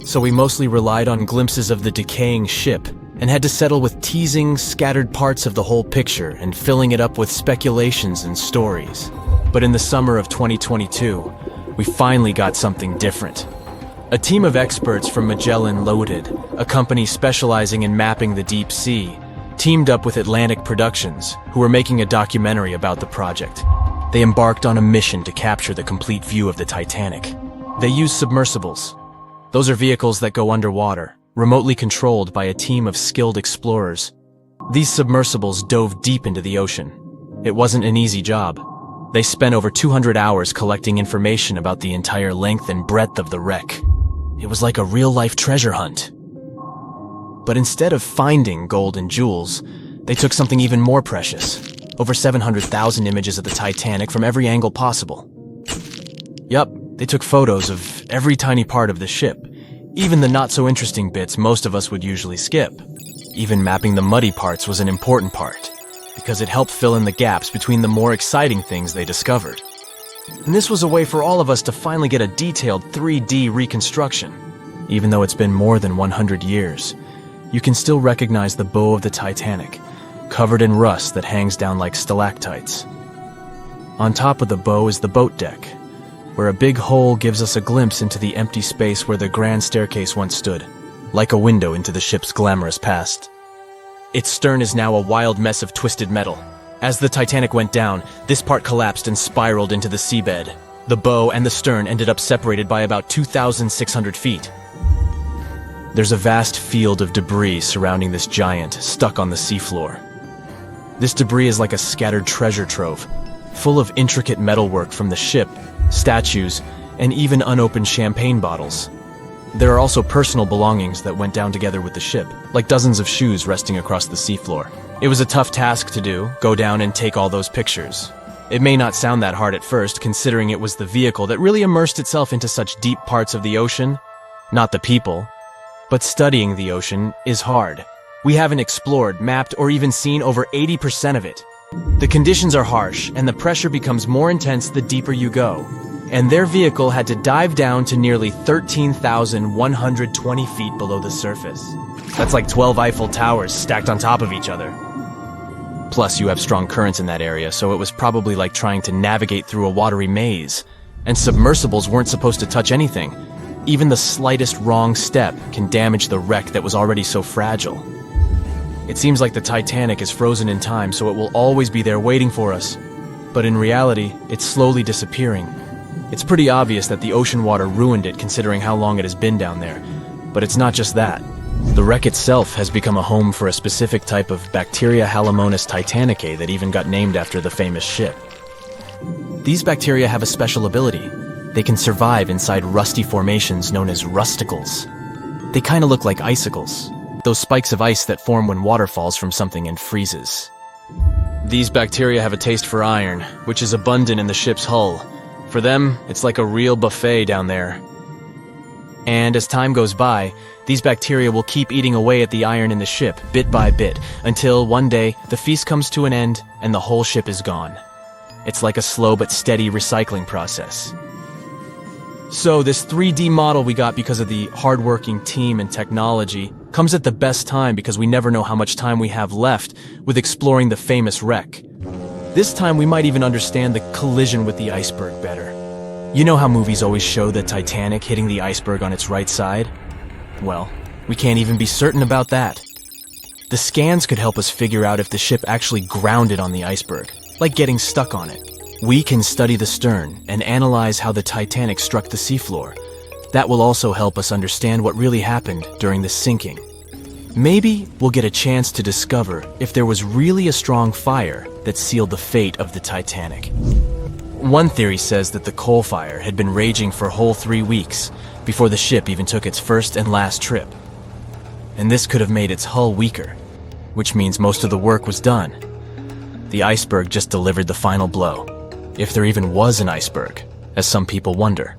So we mostly relied on glimpses of the decaying ship, and had to settle with teasing scattered parts of the whole picture and filling it up with speculations and stories. But in the summer of 2022, we finally got something different. A team of experts from Magellan Loaded, a company specializing in mapping the deep sea, teamed up with Atlantic Productions, who were making a documentary about the project. They embarked on a mission to capture the complete view of the Titanic. They used submersibles. Those are vehicles that go underwater, remotely controlled by a team of skilled explorers. These submersibles dove deep into the ocean. It wasn't an easy job. They spent over 200 hours collecting information about the entire length and breadth of the wreck. It was like a real-life treasure hunt. But instead of finding gold and jewels, they took something even more precious. Over 700,000 images of the Titanic from every angle possible. Yup, they took photos of every tiny part of the ship, even the not-so-interesting bits most of us would usually skip. Even mapping the muddy parts was an important part, because it helped fill in the gaps between the more exciting things they discovered. And this was a way for all of us to finally get a detailed 3D reconstruction. Even though it's been more than 100 years, you can still recognize the bow of the Titanic, covered in rust that hangs down like stalactites. On top of the bow is the boat deck, where a big hole gives us a glimpse into the empty space where the grand staircase once stood, like a window into the ship's glamorous past. Its stern is now a wild mess of twisted metal. As the Titanic went down, this part collapsed and spiraled into the seabed. The bow and the stern ended up separated by about 2,600 feet. There's a vast field of debris surrounding this giant, stuck on the seafloor. This debris is like a scattered treasure trove, full of intricate metalwork from the ship, statues, and even unopened champagne bottles. There are also personal belongings that went down together with the ship, like dozens of shoes resting across the seafloor. It was a tough task to do, go down and take all those pictures. It may not sound that hard at first, considering it was the vehicle that really immersed itself into such deep parts of the ocean, not the people. But studying the ocean is hard. We haven't explored, mapped, or even seen over 80% of it. The conditions are harsh, and the pressure becomes more intense the deeper you go. And their vehicle had to dive down to nearly 13,120 feet below the surface. That's like 12 Eiffel Towers stacked on top of each other. Plus, you have strong currents in that area, so it was probably like trying to navigate through a watery maze. And submersibles weren't supposed to touch anything. Even the slightest wrong step can damage the wreck that was already so fragile. It seems like the Titanic is frozen in time, so it will always be there waiting for us. But in reality, it's slowly disappearing. It's pretty obvious that the ocean water ruined it considering how long it has been down there. But it's not just that. The wreck itself has become a home for a specific type of bacteria Halomonas titanicae that even got named after the famous ship. These bacteria have a special ability. They can survive inside rusty formations known as rusticles. They kind of look like icicles, those spikes of ice that form when water falls from something and freezes. These bacteria have a taste for iron, which is abundant in the ship's hull. For them, it's like a real buffet down there. And as time goes by, these bacteria will keep eating away at the iron in the ship, bit by bit, until one day the feast comes to an end and the whole ship is gone. It's like a slow but steady recycling process. So this 3D model we got because of the hardworking team and technology comes at the best time because we never know how much time we have left with exploring the famous wreck. This time we might even understand the collision with the iceberg better. You know how movies always show the Titanic hitting the iceberg on its right side? Well, we can't even be certain about that. The scans could help us figure out if the ship actually grounded on the iceberg, like getting stuck on it. We can study the stern and analyze how the Titanic struck the seafloor. That will also help us understand what really happened during the sinking. Maybe we'll get a chance to discover if there was really a strong fire that sealed the fate of the Titanic. One theory says that the coal fire had been raging for a whole 3 weeks before the ship even took its first and last trip. And this could have made its hull weaker, which means most of the work was done. The iceberg just delivered the final blow, if there even was an iceberg, as some people wonder.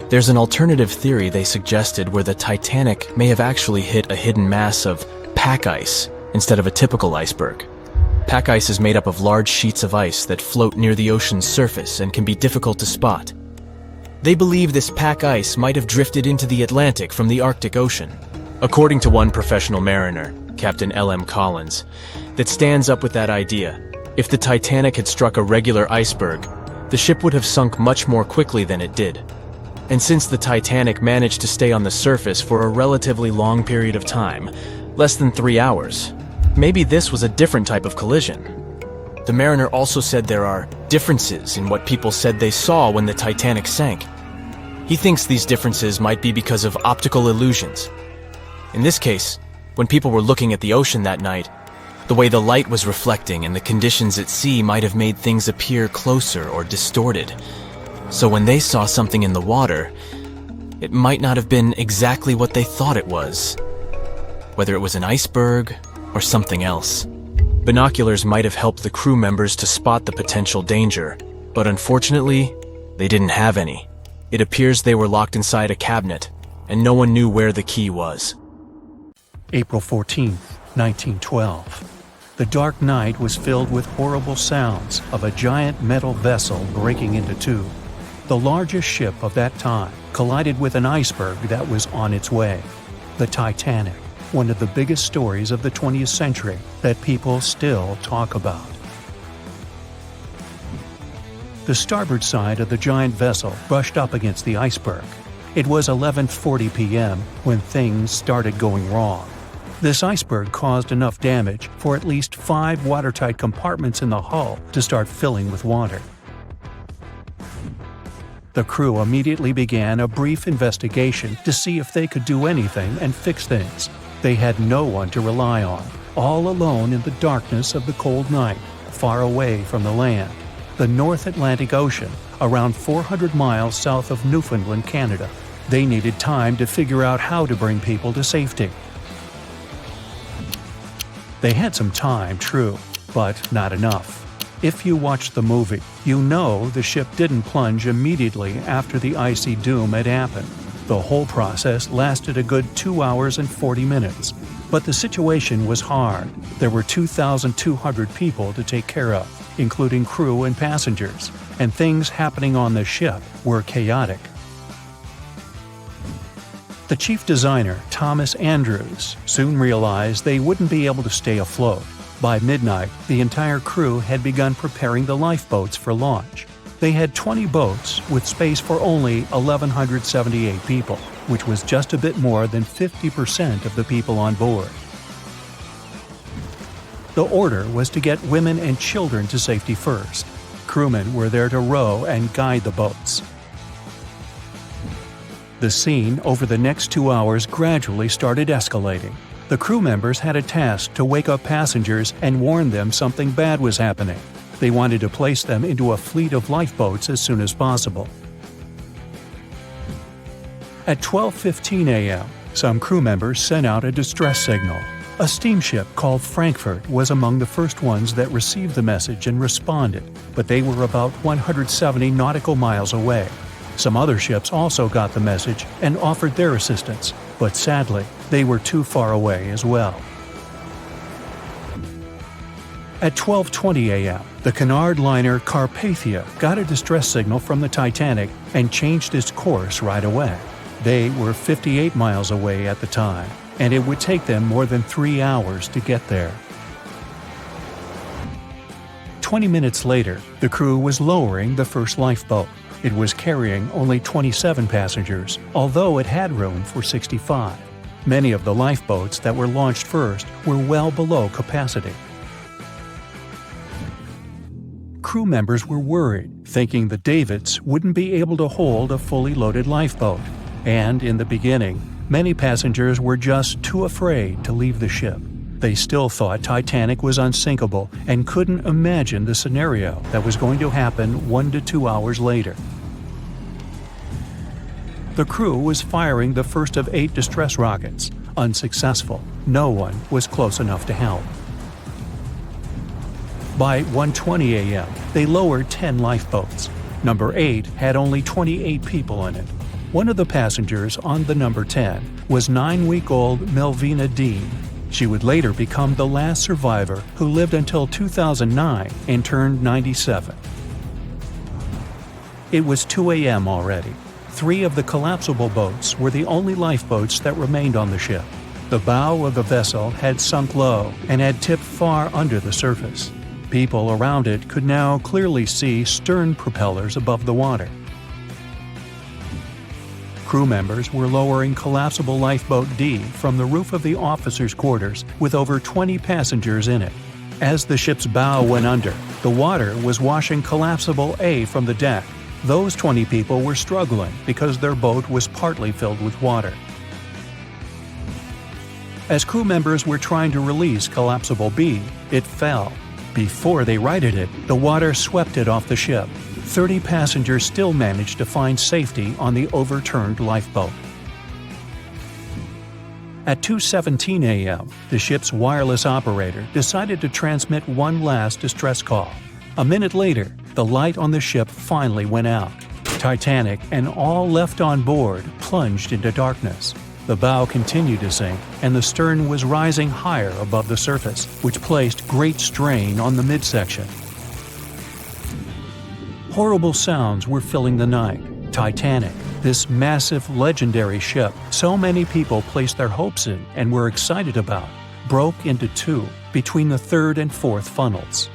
There's an alternative theory they suggested where the Titanic may have actually hit a hidden mass of pack ice instead of a typical iceberg. Pack ice is made up of large sheets of ice that float near the ocean's surface and can be difficult to spot. They believe this pack ice might have drifted into the Atlantic from the Arctic Ocean. According to one professional mariner, Captain L.M. Collins, that stands up with that idea. If the Titanic had struck a regular iceberg, the ship would have sunk much more quickly than it did. And since the Titanic managed to stay on the surface for a relatively long period of time, less than 3 hours, maybe this was a different type of collision. The mariner also said there are differences in what people said they saw when the Titanic sank. He thinks these differences might be because of optical illusions. In this case, when people were looking at the ocean that night, the way the light was reflecting and the conditions at sea might have made things appear closer or distorted. So when they saw something in the water, it might not have been exactly what they thought it was. Whether it was an iceberg or something else. Binoculars might have helped the crew members to spot the potential danger, but unfortunately, they didn't have any. It appears they were locked inside a cabinet, and no one knew where the key was. April 14, 1912. The dark night was filled with horrible sounds of a giant metal vessel breaking into two. The largest ship of that time collided with an iceberg that was on its way. The Titanic, one of the biggest stories of the 20th century that people still talk about. The starboard side of the giant vessel brushed up against the iceberg. It was 11:40 p.m. when things started going wrong. This iceberg caused enough damage for at least 5 watertight compartments in the hull to start filling with water. The crew immediately began a brief investigation to see if they could do anything and fix things. They had no one to rely on, all alone in the darkness of the cold night, far away from the land. The North Atlantic Ocean, around 400 miles south of Newfoundland, Canada. They needed time to figure out how to bring people to safety. They had some time, true, but not enough. If you watched the movie, you know the ship didn't plunge immediately after the icy doom had happened. The whole process lasted a good 2 hours and 40 minutes. But the situation was hard. There were 2,200 people to take care of, including crew and passengers, and things happening on the ship were chaotic. The chief designer, Thomas Andrews, soon realized they wouldn't be able to stay afloat. By midnight, the entire crew had begun preparing the lifeboats for launch. They had 20 boats with space for only 1,178 people, which was just a bit more than 50% of the people on board. The order was to get women and children to safety first. Crewmen were there to row and guide the boats. The scene over the next 2 hours gradually started escalating. The crew members had a task to wake up passengers and warn them something bad was happening. They wanted to place them into a fleet of lifeboats as soon as possible. At 12:15 a.m., some crew members sent out a distress signal. A steamship called Frankfurt was among the first ones that received the message and responded, but they were about 170 nautical miles away. Some other ships also got the message and offered their assistance, but sadly, they were too far away as well. At 12:20 a.m., the Cunard liner Carpathia got a distress signal from the Titanic and changed its course right away. They were 58 miles away at the time, and it would take them more than 3 hours to get there. 20 minutes later, the crew was lowering the first lifeboat. It was carrying only 27 passengers, although it had room for 65. Many of the lifeboats that were launched first were well below capacity. Crew members were worried, thinking the Davids wouldn't be able to hold a fully loaded lifeboat. And in the beginning, many passengers were just too afraid to leave the ship. They still thought Titanic was unsinkable and couldn't imagine the scenario that was going to happen 1 to 2 hours later. The crew was firing the first of 8 distress rockets. Unsuccessful. No one was close enough to help. By 1:20 a.m., they lowered 10 lifeboats. Number 8 had only 28 people in it. One of the passengers on the number 10 was 9-week-old Melvina Dean. She would later become the last survivor who lived until 2009 and turned 97. It was 2 a.m. already. 3 of the collapsible boats were the only lifeboats that remained on the ship. The bow of the vessel had sunk low and had tipped far under the surface. People around it could now clearly see stern propellers above the water. Crew members were lowering collapsible lifeboat D from the roof of the officers' quarters with over 20 passengers in it. As the ship's bow went under, the water was washing collapsible A from the deck. Those 20 people were struggling because their boat was partly filled with water. As crew members were trying to release collapsible B, it fell. Before they righted it, the water swept it off the ship. 30 passengers still managed to find safety on the overturned lifeboat. At 2:17 a.m., the ship's wireless operator decided to transmit one last distress call. A minute later, the light on the ship finally went out. Titanic and all left on board plunged into darkness. The bow continued to sink, and the stern was rising higher above the surface, which placed great strain on the midsection. Horrible sounds were filling the night. Titanic, this massive, legendary ship so many people placed their hopes in and were excited about, broke into 2 between the 3rd and 4th funnels.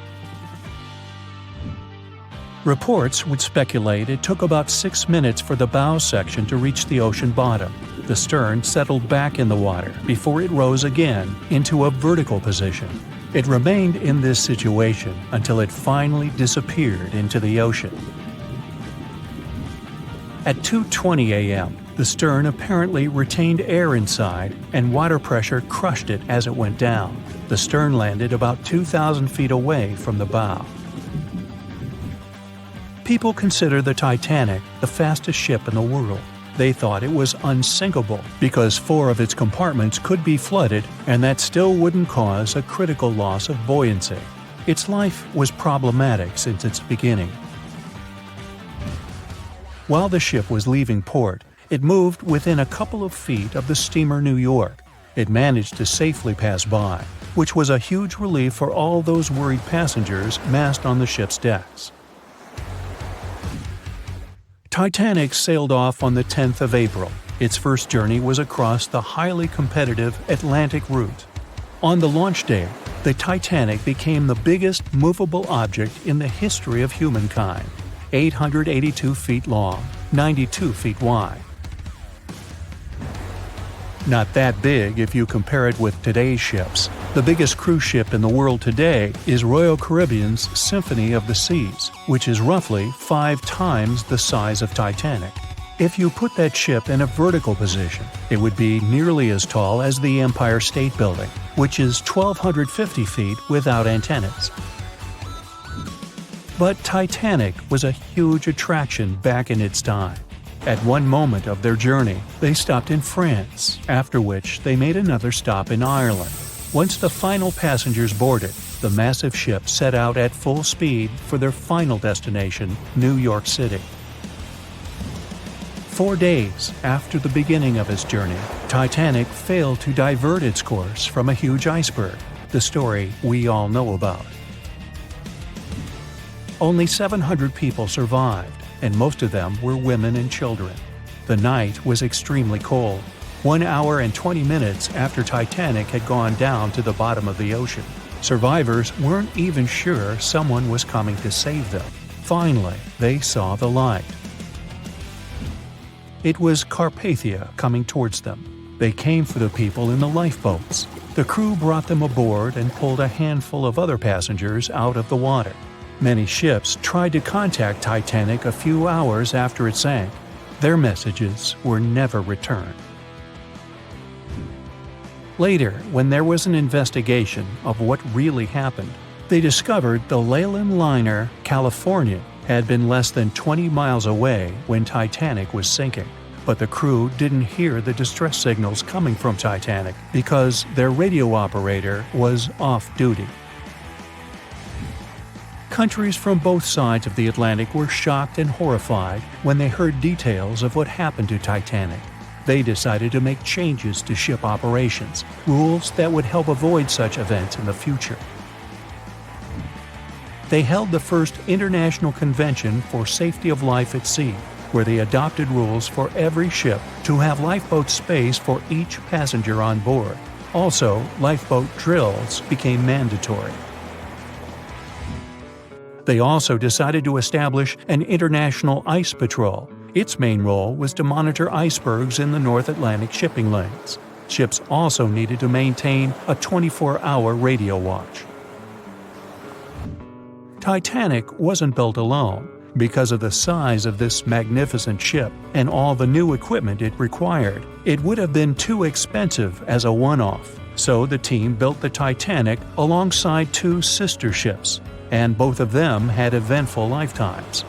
Reports would speculate it took about 6 minutes for the bow section to reach the ocean bottom. The stern settled back in the water before it rose again into a vertical position. It remained in this situation until it finally disappeared into the ocean. At 2:20 a.m., the stern apparently retained air inside, and water pressure crushed it as it went down. The stern landed about 2,000 feet away from the bow. People consider the Titanic the fastest ship in the world. They thought it was unsinkable because 4 of its compartments could be flooded, and that still wouldn't cause a critical loss of buoyancy. Its life was problematic since its beginning. While the ship was leaving port, It moved within a couple of feet of the steamer New York. It managed to safely pass by, which was a huge relief for all those worried passengers massed on the ship's decks. Titanic sailed off on the 10th of April. Its first journey was across the highly competitive Atlantic route. On the launch day, the Titanic became the biggest movable object in the history of humankind, 882 feet long, 92 feet wide. Not that big if you compare it with today's ships. The biggest cruise ship in the world today is Royal Caribbean's Symphony of the Seas, which is roughly 5 times the size of Titanic. If you put that ship in a vertical position, it would be nearly as tall as the Empire State Building, which is 1,250 feet without antennas. But Titanic was a huge attraction back in its time. At one moment of their journey, they stopped in France, after which they made another stop in Ireland. Once the final passengers boarded, the massive ship set out at full speed for their final destination, New York City. 4 days after the beginning of its journey, Titanic failed to divert its course from a huge iceberg, the story we all know about. Only 700 people survived, and most of them were women and children. The night was extremely cold, 1 hour and 20 minutes after Titanic had gone down to the bottom of the ocean. Survivors weren't even sure someone was coming to save them. Finally, they saw the light. It was Carpathia coming towards them. They came for the people in the lifeboats. The crew brought them aboard and pulled a handful of other passengers out of the water. Many ships tried to contact Titanic a few hours after it sank. Their messages were never returned. Later, when there was an investigation of what really happened, they discovered the Leyland liner California had been less than 20 miles away when Titanic was sinking. But the crew didn't hear the distress signals coming from Titanic because their radio operator was off duty. Countries from both sides of the Atlantic were shocked and horrified when they heard details of what happened to Titanic. They decided to make changes to ship operations, rules that would help avoid such events in the future. They held the first International Convention for Safety of Life at Sea, where they adopted rules for every ship to have lifeboat space for each passenger on board. Also, lifeboat drills became mandatory. They also decided to establish an international ice patrol. Its main role was to monitor icebergs in the North Atlantic shipping lanes. Ships also needed to maintain a 24-hour radio watch. Titanic wasn't built alone. Because of the size of this magnificent ship and all the new equipment it required, it would have been too expensive as a one-off. So the team built the Titanic alongside 2 sister ships, and both of them had eventful lifetimes.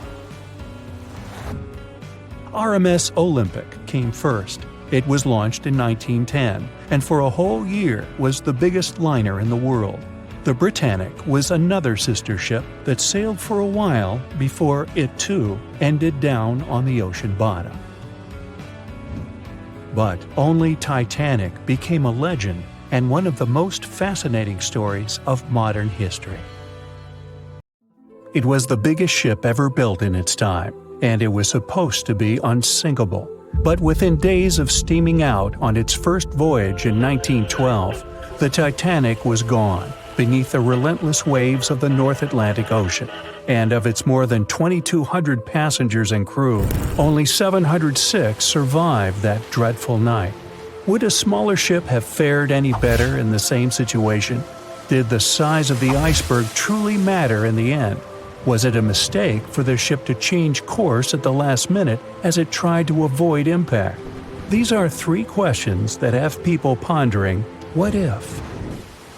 RMS Olympic came first. It was launched in 1910, and for a whole year was the biggest liner in the world. The Britannic was another sister ship that sailed for a while before it too ended down on the ocean bottom. But only Titanic became a legend and one of the most fascinating stories of modern history. It was the biggest ship ever built in its time, and it was supposed to be unsinkable. But within days of steaming out on its first voyage in 1912, the Titanic was gone beneath the relentless waves of the North Atlantic Ocean. And of its more than 2,200 passengers and crew, only 706 survived that dreadful night. Would a smaller ship have fared any better in the same situation? Did the size of the iceberg truly matter in the end? Was it a mistake for the ship to change course at the last minute as it tried to avoid impact? These are 3 questions that have people pondering, what if?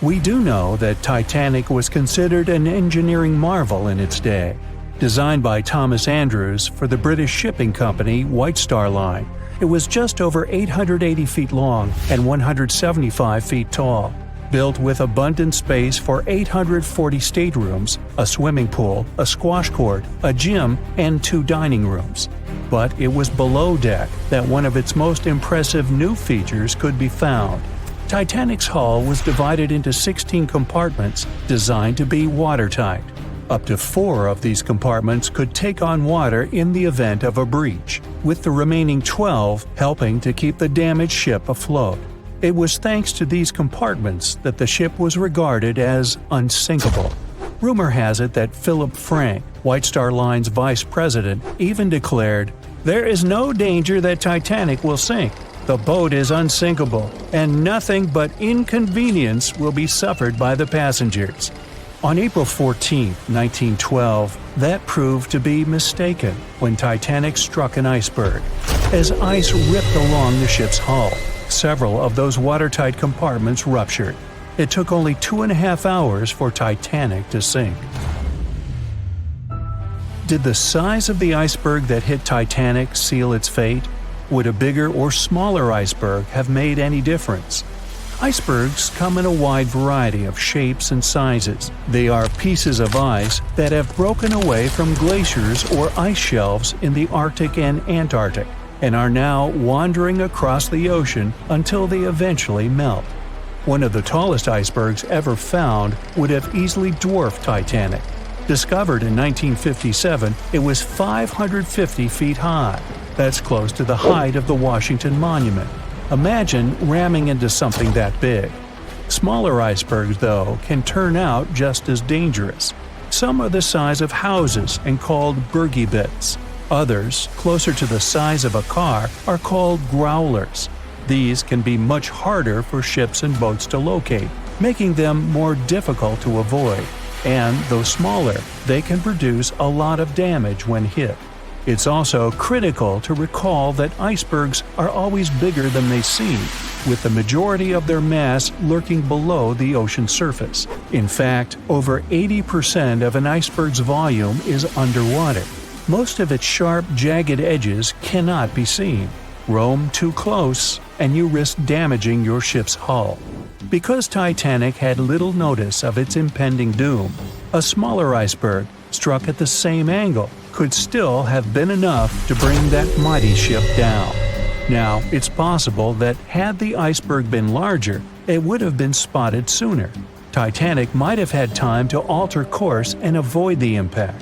We do know that Titanic was considered an engineering marvel in its day. Designed by Thomas Andrews for the British shipping company White Star Line, it was just over 880 feet long and 175 feet tall. Built with abundant space for 840 staterooms, a swimming pool, a squash court, a gym, and 2 dining rooms. But it was below deck that one of its most impressive new features could be found. Titanic's hull was divided into 16 compartments designed to be watertight. Up to 4 of these compartments could take on water in the event of a breach, with the remaining 12 helping to keep the damaged ship afloat. It was thanks to these compartments that the ship was regarded as unsinkable. Rumor has it that Philip Frank, White Star Line's vice president, even declared, "There is no danger that Titanic will sink. The boat is unsinkable, and nothing but inconvenience will be suffered by the passengers." On April 14, 1912, that proved to be mistaken when Titanic struck an iceberg. As ice ripped along the ship's hull, several of those watertight compartments ruptured. It took only 2.5 hours for Titanic to sink. Did the size of the iceberg that hit Titanic seal its fate? Would a bigger or smaller iceberg have made any difference? Icebergs come in a wide variety of shapes and sizes. They are pieces of ice that have broken away from glaciers or ice shelves in the Arctic and Antarctic, and are now wandering across the ocean until they eventually melt. One of the tallest icebergs ever found would have easily dwarfed Titanic. Discovered in 1957, it was 550 feet high. That's close to the height of the Washington Monument. Imagine ramming into something that big. Smaller icebergs, though, can turn out just as dangerous. Some are the size of houses and called bergy bits. Others, closer to the size of a car, are called growlers. These can be much harder for ships and boats to locate, making them more difficult to avoid. And though smaller, they can produce a lot of damage when hit. It's also critical to recall that icebergs are always bigger than they seem, with the majority of their mass lurking below the ocean surface. In fact, over 80% of an iceberg's volume is underwater. Most of its sharp, jagged edges cannot be seen. Roam too close, and you risk damaging your ship's hull. Because Titanic had little notice of its impending doom, a smaller iceberg, struck at the same angle, could still have been enough to bring that mighty ship down. Now, it's possible that had the iceberg been larger, it would have been spotted sooner. Titanic might have had time to alter course and avoid the impact.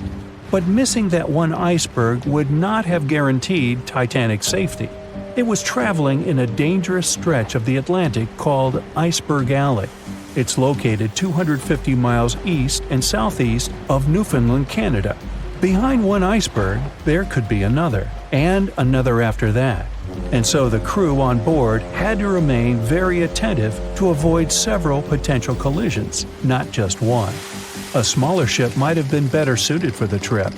But missing that one iceberg would not have guaranteed Titanic's safety. It was traveling in a dangerous stretch of the Atlantic called Iceberg Alley. It's located 250 miles east and southeast of Newfoundland, Canada. Behind one iceberg, there could be another, and another after that. And so the crew on board had to remain very attentive to avoid several potential collisions, not just one. A smaller ship might have been better suited for the trip.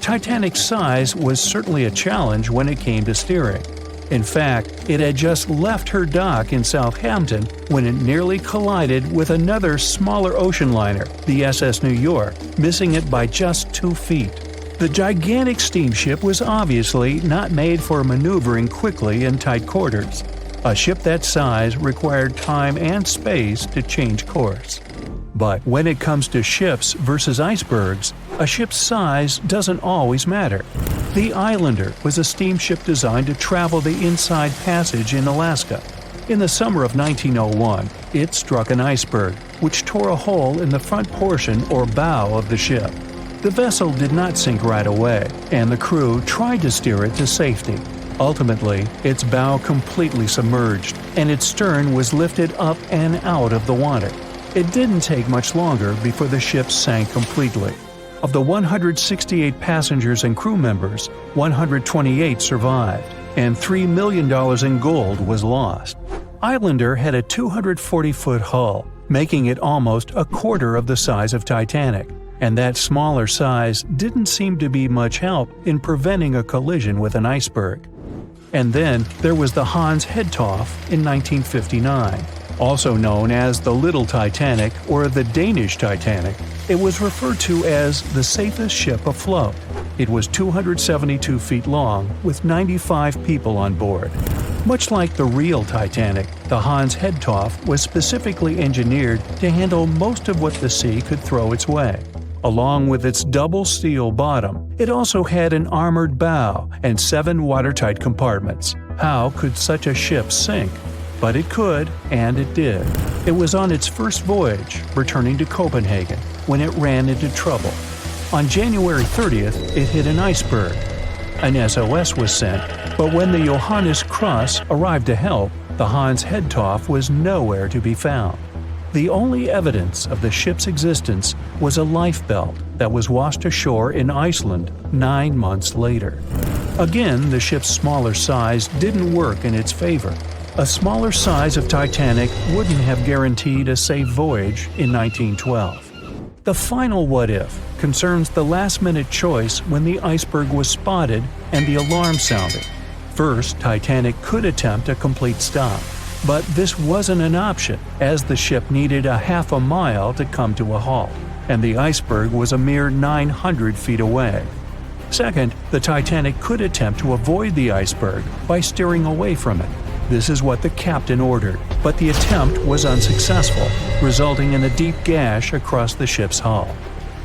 Titanic's size was certainly a challenge when it came to steering. In fact, it had just left her dock in Southampton when it nearly collided with another smaller ocean liner, the SS New York, missing it by just 2 feet. The gigantic steamship was obviously not made for maneuvering quickly in tight quarters. A ship that size required time and space to change course. But when it comes to ships versus icebergs, a ship's size doesn't always matter. The Islander was a steamship designed to travel the Inside Passage in Alaska. In the summer of 1901, it struck an iceberg, which tore a hole in the front portion or bow of the ship. The vessel did not sink right away, and the crew tried to steer it to safety. Ultimately, its bow completely submerged, and its stern was lifted up and out of the water. It didn't take much longer before the ship sank completely. Of the 168 passengers and crew members, 128 survived, and $3 million in gold was lost. Islander had a 240-foot hull, making it almost a quarter of the size of Titanic, and that smaller size didn't seem to be much help in preventing a collision with an iceberg. And then there was the Hans Hedtoft in 1959. Also known as the Little Titanic or the Danish Titanic, it was referred to as the safest ship afloat. It was 272 feet long with 95 people on board. Much like the real Titanic, the Hans Hedtoft was specifically engineered to handle most of what the sea could throw its way. Along with its double steel bottom, it also had an armored bow and 7 watertight compartments. How could such a ship sink? But it could, and it did. It was on its first voyage, returning to Copenhagen, when it ran into trouble. On January 30th, it hit an iceberg. An SOS was sent, but when the Johannes Cross arrived to help, the Hans Hedtoft was nowhere to be found. The only evidence of the ship's existence was a lifebelt that was washed ashore in Iceland 9 months later. Again, the ship's smaller size didn't work in its favor. A smaller size of Titanic wouldn't have guaranteed a safe voyage in 1912. The final what if concerns the last-minute choice when the iceberg was spotted and the alarm sounded. First, Titanic could attempt a complete stop, but this wasn't an option as the ship needed a half a mile to come to a halt, and the iceberg was a mere 900 feet away. Second, the Titanic could attempt to avoid the iceberg by steering away from it. This is what the captain ordered, but the attempt was unsuccessful, resulting in a deep gash across the ship's hull.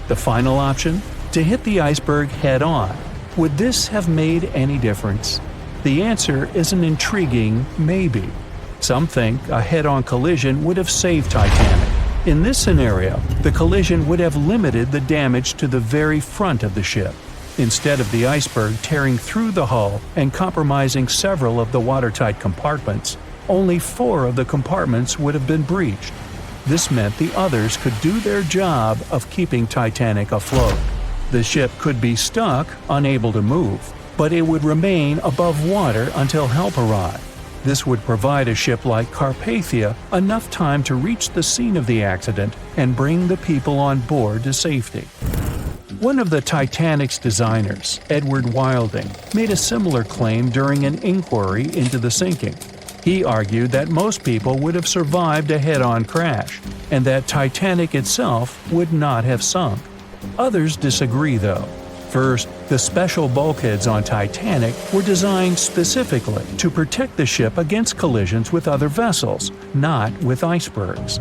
The final option? To hit the iceberg head-on. Would this have made any difference? The answer is an intriguing maybe. Some think a head-on collision would have saved Titanic. In this scenario, the collision would have limited the damage to the very front of the ship. Instead of the iceberg tearing through the hull and compromising several of the watertight compartments, only 4 of the compartments would have been breached. This meant the others could do their job of keeping Titanic afloat. The ship could be stuck, unable to move, but it would remain above water until help arrived. This would provide a ship like Carpathia enough time to reach the scene of the accident and bring the people on board to safety. One of the Titanic's designers, Edward Wilding, made a similar claim during an inquiry into the sinking. He argued that most people would have survived a head-on crash, and that Titanic itself would not have sunk. Others disagree, though. First, the special bulkheads on Titanic were designed specifically to protect the ship against collisions with other vessels, not with icebergs.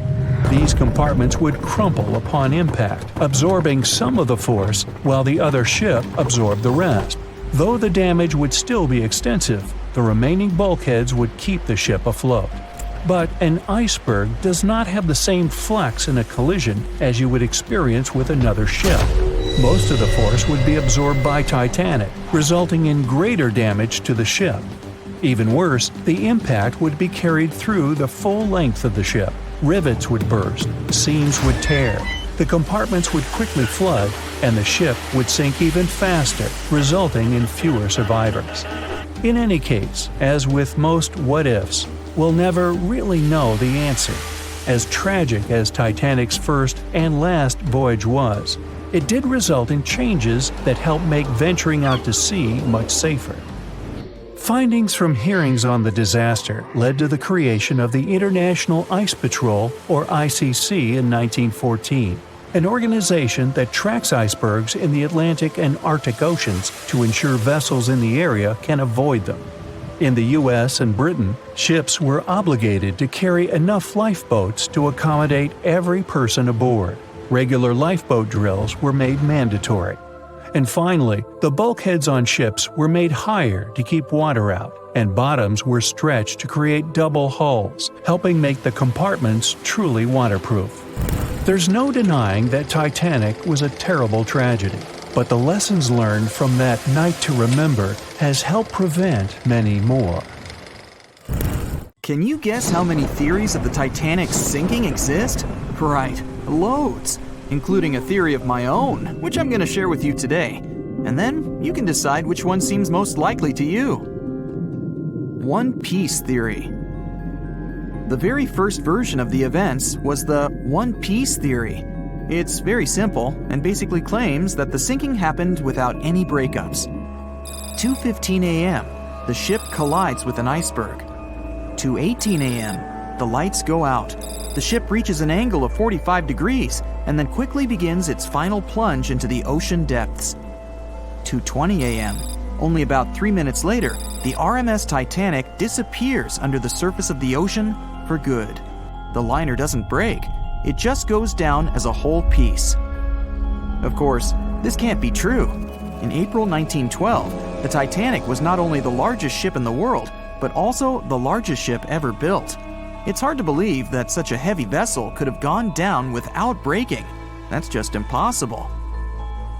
These compartments would crumple upon impact, absorbing some of the force while the other ship absorbed the rest. Though the damage would still be extensive, the remaining bulkheads would keep the ship afloat. But an iceberg does not have the same flex in a collision as you would experience with another ship. Most of the force would be absorbed by Titanic, resulting in greater damage to the ship. Even worse, the impact would be carried through the full length of the ship. Rivets would burst, seams would tear, the compartments would quickly flood, and the ship would sink even faster, resulting in fewer survivors. In any case, as with most what-ifs, we'll never really know the answer. As tragic as Titanic's first and last voyage was, it did result in changes that helped make venturing out to sea much safer. Findings from hearings on the disaster led to the creation of the International Ice Patrol, or ICC, in 1914, an organization that tracks icebergs in the Atlantic and Arctic Oceans to ensure vessels in the area can avoid them. In the US and Britain, ships were obligated to carry enough lifeboats to accommodate every person aboard. Regular lifeboat drills were made mandatory. And finally, the bulkheads on ships were made higher to keep water out, and bottoms were stretched to create double hulls, helping make the compartments truly waterproof. There's no denying that Titanic was a terrible tragedy, but the lessons learned from that night to remember has helped prevent many more. Can you guess how many theories of the Titanic's sinking exist? Right, loads, including a theory of my own, which I'm going to share with you today. And then you can decide which one seems most likely to you. One Piece theory. The very first version of the events was the One Piece theory. It's very simple and basically claims that the sinking happened without any breakups. 2:15 a.m., the ship collides with an iceberg. 2:18 a.m., the lights go out. The ship reaches an angle of 45 degrees and then quickly begins its final plunge into the ocean depths. 2:20 a.m., only about 3 minutes later, the RMS Titanic disappears under the surface of the ocean for good. The liner doesn't break, it just goes down as a whole piece. Of course, this can't be true. In April 1912, the Titanic was not only the largest ship in the world, but also the largest ship ever built. It's hard to believe that such a heavy vessel could have gone down without breaking. That's just impossible.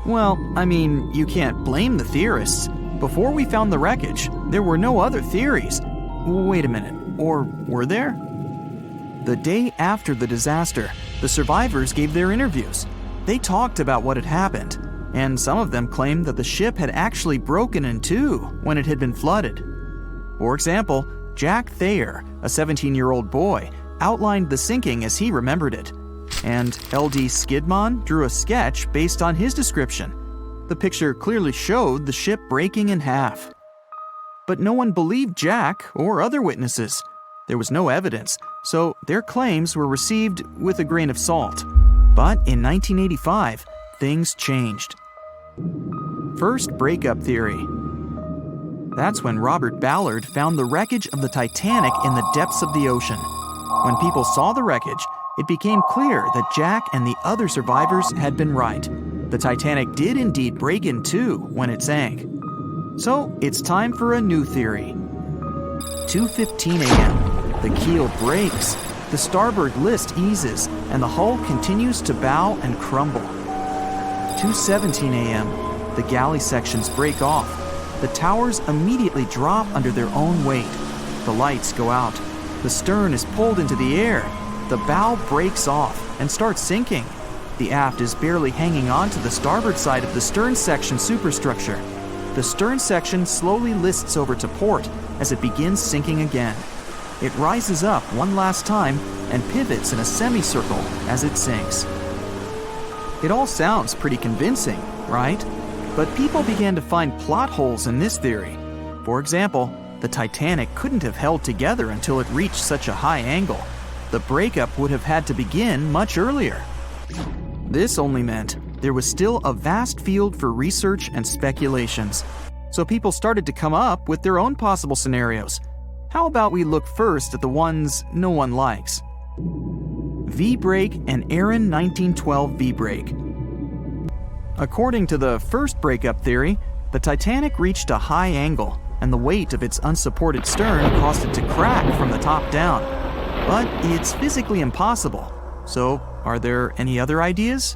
Well, I mean, you can't blame the theorists. Before we found the wreckage, there were no other theories. Wait a minute, or were there? The day after the disaster, the survivors gave their interviews. They talked about what had happened, and some of them claimed that the ship had actually broken in two when it had been flooded. For example, Jack Thayer, a 17-year-old boy, outlined the sinking as he remembered it, and L.D. Skidmon drew a sketch based on his description. The picture clearly showed the ship breaking in half. But no one believed Jack or other witnesses. There was no evidence, so their claims were received with a grain of salt. But in 1985, things changed. First breakup theory. That's when Robert Ballard found the wreckage of the Titanic in the depths of the ocean. When people saw the wreckage, it became clear that Jack and the other survivors had been right. The Titanic did indeed break in two when it sank. So it's time for a new theory. 2:15 a.m. The keel breaks, the starboard list eases, and the hull continues to bow and crumble. 2:17 a.m. The galley sections break off. The towers immediately drop under their own weight. The lights go out. The stern is pulled into the air. The bow breaks off and starts sinking. The aft is barely hanging on to the starboard side of the stern section superstructure. The stern section slowly lists over to port as it begins sinking again. It rises up one last time and pivots in a semicircle as it sinks. It all sounds pretty convincing, right? But people began to find plot holes in this theory. For example, the Titanic couldn't have held together until it reached such a high angle. The breakup would have had to begin much earlier. This only meant there was still a vast field for research and speculations. So people started to come up with their own possible scenarios. How about we look first at the ones no one likes? V-break and Aaron 1912 V-break. According to the first breakup theory, the Titanic reached a high angle, and the weight of its unsupported stern caused it to crack from the top down. But it's physically impossible. So, are there any other ideas?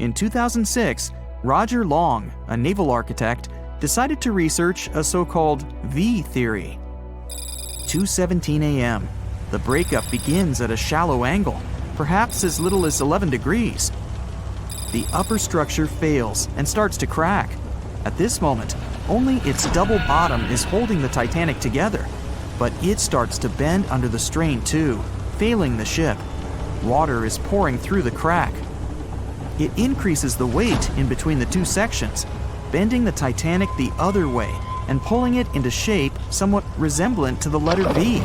In 2006, Roger Long, a naval architect, decided to research a so-called V theory. 2:17 a.m. The breakup begins at a shallow angle, perhaps as little as 11 degrees. The upper structure fails and starts to crack. At this moment, only its double bottom is holding the Titanic together, but it starts to bend under the strain too, failing the ship. Water is pouring through the crack. It increases the weight in between the two sections, bending the Titanic the other way and pulling it into shape somewhat resemblant to the letter V.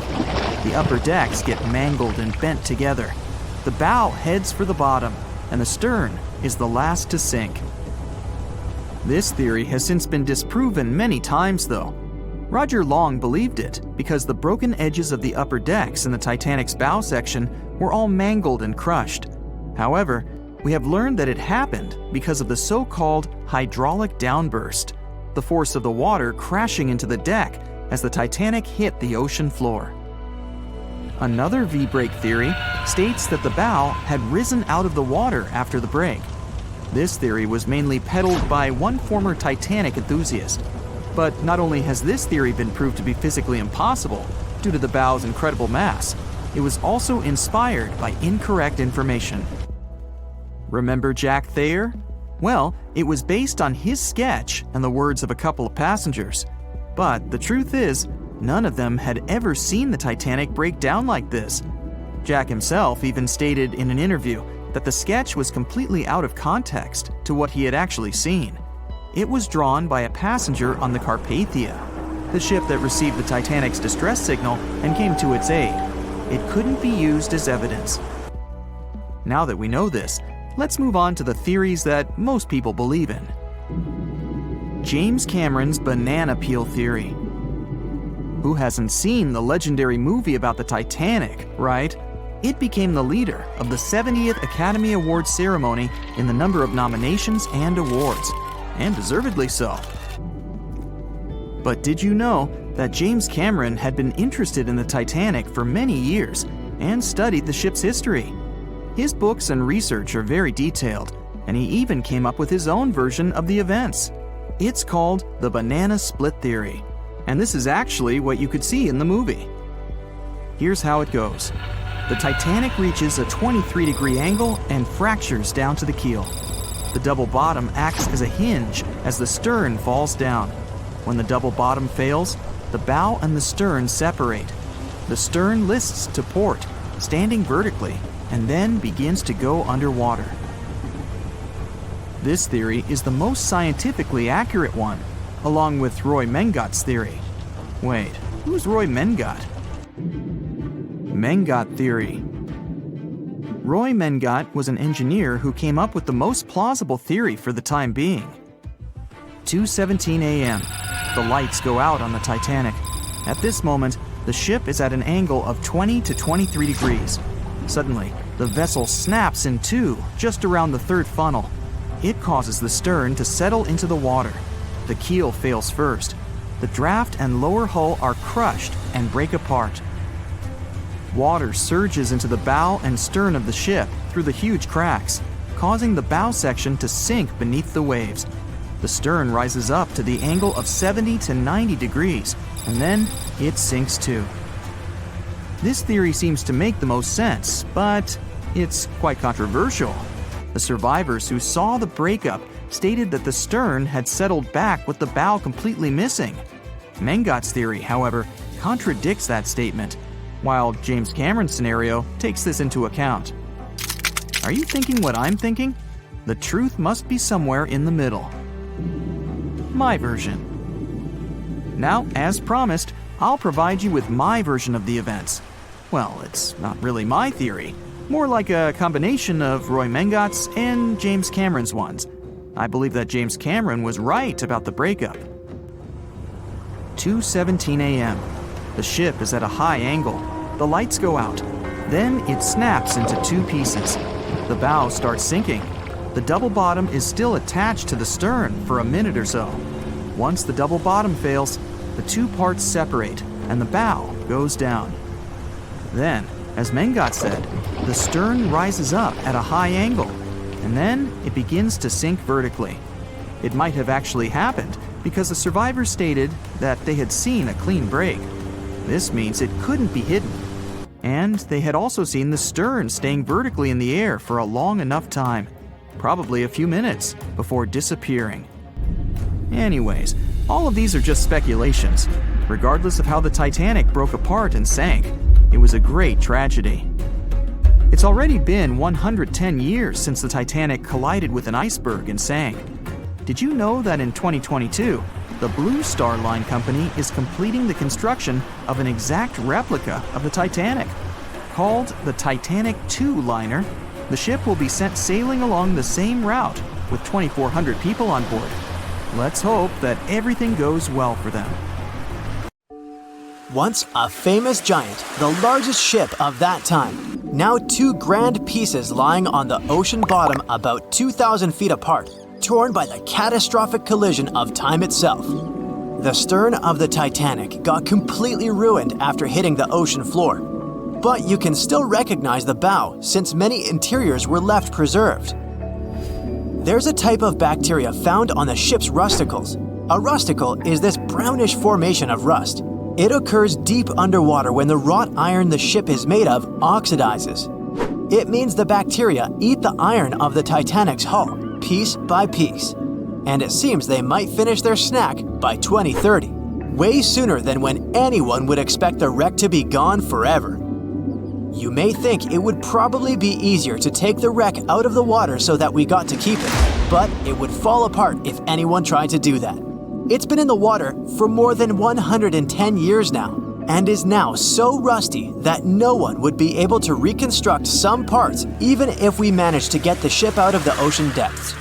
The upper decks get mangled and bent together. The bow heads for the bottom, and the stern is the last to sink. This theory has since been disproven many times, though. Roger Long believed it because the broken edges of the upper decks in the Titanic's bow section were all mangled and crushed. However, we have learned that it happened because of the so-called hydraulic downburst, the force of the water crashing into the deck as the Titanic hit the ocean floor. Another V-break theory states that the bow had risen out of the water after the break. This theory was mainly peddled by one former Titanic enthusiast. But not only has this theory been proved to be physically impossible due to the bow's incredible mass, it was also inspired by incorrect information. Remember Jack Thayer? Well, it was based on his sketch and the words of a couple of passengers. But the truth is, none of them had ever seen the Titanic break down like this. Jack himself even stated in an interview that the sketch was completely out of context to what he had actually seen. It was drawn by a passenger on the Carpathia, the ship that received the Titanic's distress signal and came to its aid. It couldn't be used as evidence. Now that we know this, let's move on to the theories that most people believe in. James Cameron's banana peel theory. Who hasn't seen the legendary movie about the Titanic, right? It became the leader of the 70th Academy Awards ceremony in the number of nominations and awards, and deservedly so. But did you know that James Cameron had been interested in the Titanic for many years and studied the ship's history? His books and research are very detailed, and he even came up with his own version of the events. It's called the banana split theory, and this is actually what you could see in the movie. Here's how it goes. The Titanic reaches a 23-degree angle and fractures down to the keel. The double bottom acts as a hinge as the stern falls down. When the double bottom fails, the bow and the stern separate. The stern lists to port, standing vertically, and then begins to go underwater. This theory is the most scientifically accurate one, along with Roy Mengat's theory. Wait, who's Roy Mengat? Mengat theory. Roy Mengat was an engineer who came up with the most plausible theory for the time being. 2:17 a.m. The lights go out on the Titanic. At this moment, the ship is at an angle of 20 to 23 degrees. Suddenly, the vessel snaps in two just around the third funnel. It causes the stern to settle into the water. The keel fails first. The draft and lower hull are crushed and break apart. Water surges into the bow and stern of the ship through the huge cracks, causing the bow section to sink beneath the waves. The stern rises up to the angle of 70 to 90 degrees, and then it sinks too. This theory seems to make the most sense, but it's quite controversial. The survivors who saw the breakup stated that the stern had settled back with the bow completely missing. Mengat's theory, however, contradicts that statement, while James Cameron's scenario takes this into account. Are you thinking what I'm thinking? The truth must be somewhere in the middle. My version. Now, as promised, I'll provide you with my version of the events. Well, it's not really my theory, more like a combination of Roy Mengat's and James Cameron's ones. I believe that James Cameron was right about the breakup. 2:17 a.m. The ship is at a high angle. The lights go out. Then it snaps into two pieces. The bow starts sinking. The double bottom is still attached to the stern for a minute or so. Once the double bottom fails, the two parts separate and the bow goes down. Then, as Mengat said, the stern rises up at a high angle, and then it begins to sink vertically. It might have actually happened because the survivors stated that they had seen a clean break. This means it couldn't be hidden. And they had also seen the stern staying vertically in the air for a long enough time, probably a few minutes, before disappearing. Anyways, all of these are just speculations. Regardless of how the Titanic broke apart and sank, it was a great tragedy. It's already been 110 years since the Titanic collided with an iceberg and sank. Did you know that in 2022, the Blue Star Line Company is completing the construction of an exact replica of the Titanic? Called the Titanic II liner, the ship will be sent sailing along the same route with 2,400 people on board. Let's hope that everything goes well for them. Once a famous giant, the largest ship of that time, now two grand pieces lying on the ocean bottom about 2,000 feet apart, torn by the catastrophic collision of time itself. The stern of the Titanic got completely ruined after hitting the ocean floor, but you can still recognize the bow since many interiors were left preserved. There's a type of bacteria found on the ship's rusticles. A rusticle is this brownish formation of rust. It occurs deep underwater when the wrought iron the ship is made of oxidizes. It means the bacteria eat the iron of the Titanic's hull, piece by piece. And it seems they might finish their snack by 2030, way sooner than when anyone would expect the wreck to be gone forever. You may think it would probably be easier to take the wreck out of the water so that we got to keep it, but it would fall apart if anyone tried to do that. It's been in the water for more than 110 years now, and is now so rusty that no one would be able to reconstruct some parts even if we managed to get the ship out of the ocean depths.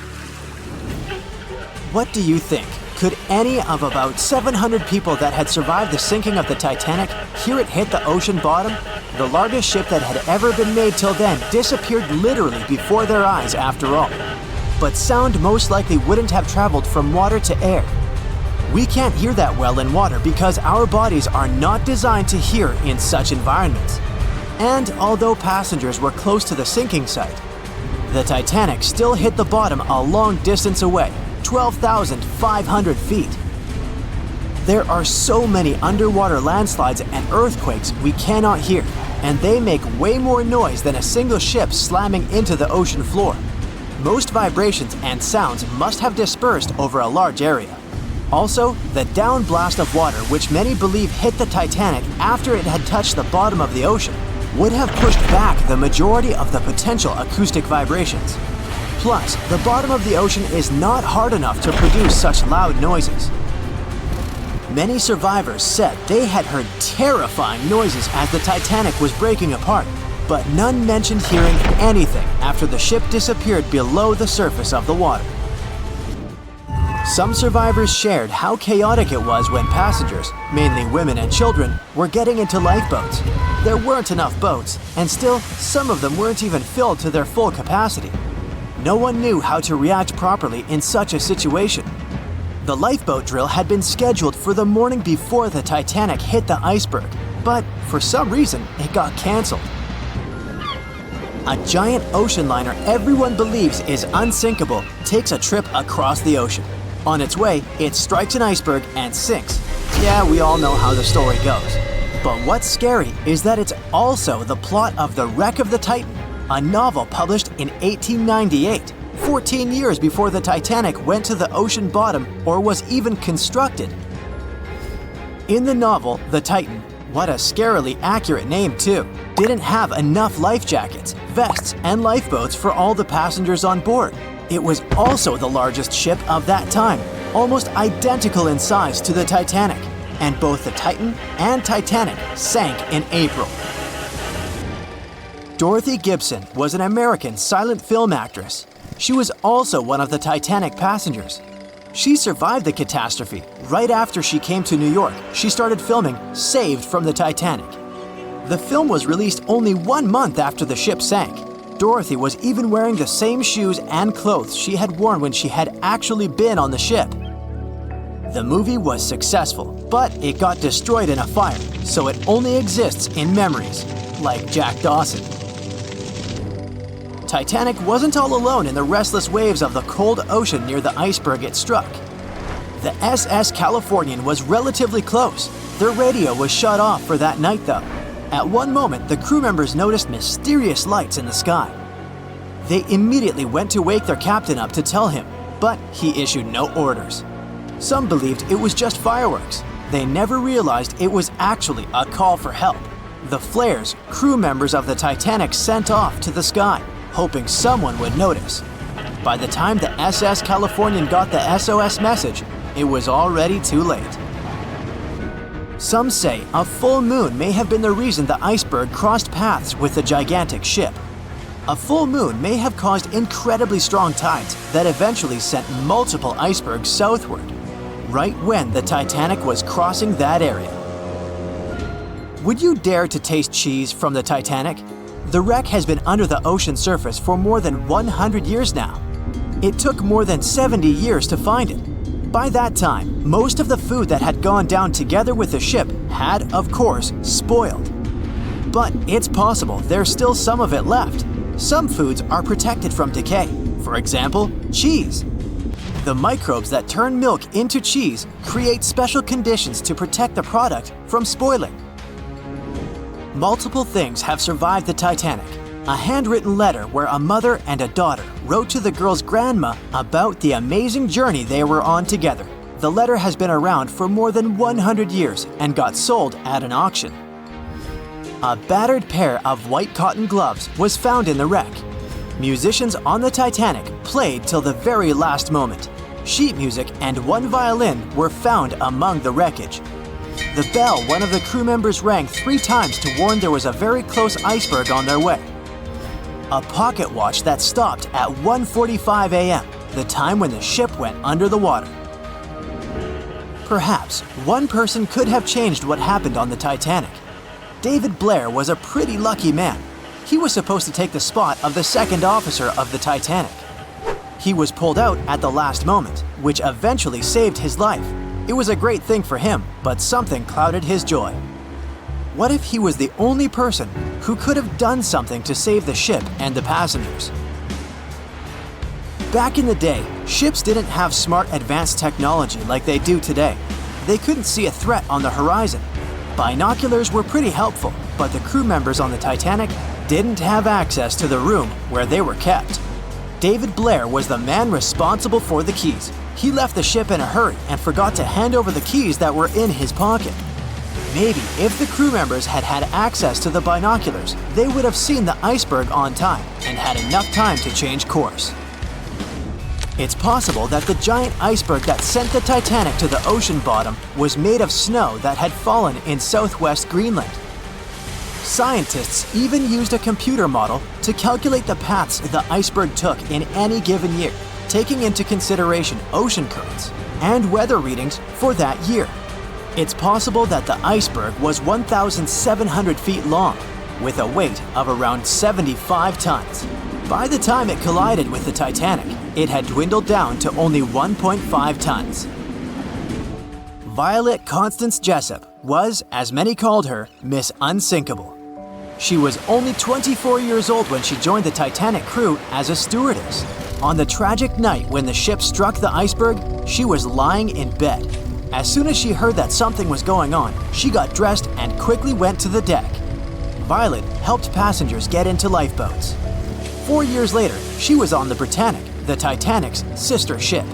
What do you think? Could any of about 700 people that had survived the sinking of the Titanic hear it hit the ocean bottom? The largest ship that had ever been made till then disappeared literally before their eyes after all. But sound most likely wouldn't have traveled from water to air. We can't hear that well in water because our bodies are not designed to hear in such environments. And although passengers were close to the sinking site, the Titanic still hit the bottom a long distance away, 12,500 feet. There are so many underwater landslides and earthquakes we cannot hear, and they make way more noise than a single ship slamming into the ocean floor. Most vibrations and sounds must have dispersed over a large area. Also, the downblast of water, which many believe hit the Titanic after it had touched the bottom of the ocean, would have pushed back the majority of the potential acoustic vibrations. Plus, the bottom of the ocean is not hard enough to produce such loud noises. Many survivors said they had heard terrifying noises as the Titanic was breaking apart, but none mentioned hearing anything after the ship disappeared below the surface of the water. Some survivors shared how chaotic it was when passengers, mainly women and children, were getting into lifeboats. There weren't enough boats, and still, some of them weren't even filled to their full capacity. No one knew how to react properly in such a situation. The lifeboat drill had been scheduled for the morning before the Titanic hit the iceberg, but for some reason, it got canceled. A giant ocean liner everyone believes is unsinkable takes a trip across the ocean. On its way, it strikes an iceberg and sinks. Yeah, we all know how the story goes. But what's scary is that it's also the plot of The Wreck of the Titan, a novel published in 1898, 14 years before the Titanic went to the ocean bottom or was even constructed. In the novel, the Titan, what a scarily accurate name too, didn't have enough life jackets, vests, and lifeboats for all the passengers on board. It was also the largest ship of that time, almost identical in size to the Titanic, and both the Titan and Titanic sank in April. Dorothy Gibson was an American silent film actress. She was also one of the Titanic passengers. She survived the catastrophe. Right after she came to New York, she started filming Saved from the Titanic. The film was released only 1 month after the ship sank. Dorothy was even wearing the same shoes and clothes she had worn when she had actually been on the ship. The movie was successful, but it got destroyed in a fire, so it only exists in memories, like Jack Dawson. Titanic wasn't all alone in the restless waves of the cold ocean near the iceberg it struck. The SS Californian was relatively close. Their radio was shut off for that night though. At one moment, the crew members noticed mysterious lights in the sky. They immediately went to wake their captain up to tell him, but he issued no orders. Some believed it was just fireworks. They never realized it was actually a call for help. The flares crew members of the Titanic sent off to the sky, hoping someone would notice. By the time the SS Californian got the SOS message, it was already too late. Some say a full moon may have been the reason the iceberg crossed paths with the gigantic ship. A full moon may have caused incredibly strong tides that eventually sent multiple icebergs southward, right when the Titanic was crossing that area. Would you dare to taste cheese from the Titanic? The wreck has been under the ocean surface for more than 100 years now. It took more than 70 years to find it. By that time, most of the food that had gone down together with the ship had, of course, spoiled. But it's possible there's still some of it left. Some foods are protected from decay. For example, cheese. The microbes that turn milk into cheese create special conditions to protect the product from spoiling. Multiple things have survived the Titanic. A handwritten letter where a mother and a daughter wrote to the girl's grandma about the amazing journey they were on together. The letter has been around for more than 100 years and got sold at an auction. A battered pair of white cotton gloves was found in the wreck. Musicians on the Titanic played till the very last moment. Sheet music and one violin were found among the wreckage. The bell one of the crew members rang 3 times to warn there was a very close iceberg on their way. A pocket watch that stopped at 1:45 a.m., the time when the ship went under the water. Perhaps one person could have changed what happened on the Titanic. David Blair was a pretty lucky man. He was supposed to take the spot of the second officer of the Titanic. He was pulled out at the last moment, which eventually saved his life. It was a great thing for him, but something clouded his joy. What if he was the only person who could have done something to save the ship and the passengers? Back in the day, ships didn't have smart advanced technology like they do today. They couldn't see a threat on the horizon. Binoculars were pretty helpful, but the crew members on the Titanic didn't have access to the room where they were kept. David Blair was the man responsible for the keys. He left the ship in a hurry and forgot to hand over the keys that were in his pocket. Maybe if the crew members had had access to the binoculars, they would have seen the iceberg on time and had enough time to change course. It's possible that the giant iceberg that sent the Titanic to the ocean bottom was made of snow that had fallen in southwest Greenland. Scientists even used a computer model to calculate the paths the iceberg took in any given year, taking into consideration ocean currents and weather readings for that year. It's possible that the iceberg was 1,700 feet long, with a weight of around 75 tons. By the time it collided with the Titanic, it had dwindled down to only 1.5 tons. Violet Constance Jessup was, as many called her, Miss Unsinkable. She was only 24 years old when she joined the Titanic crew as a stewardess. On the tragic night when the ship struck the iceberg, she was lying in bed. As soon as she heard that something was going on, she got dressed and quickly went to the deck. Violet helped passengers get into lifeboats. 4 years later, she was on the Britannic, the Titanic's sister ship.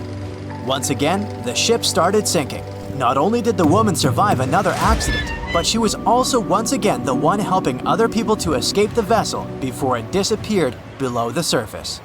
Once again, the ship started sinking. Not only did the woman survive another accident, but she was also once again the one helping other people to escape the vessel before it disappeared below the surface.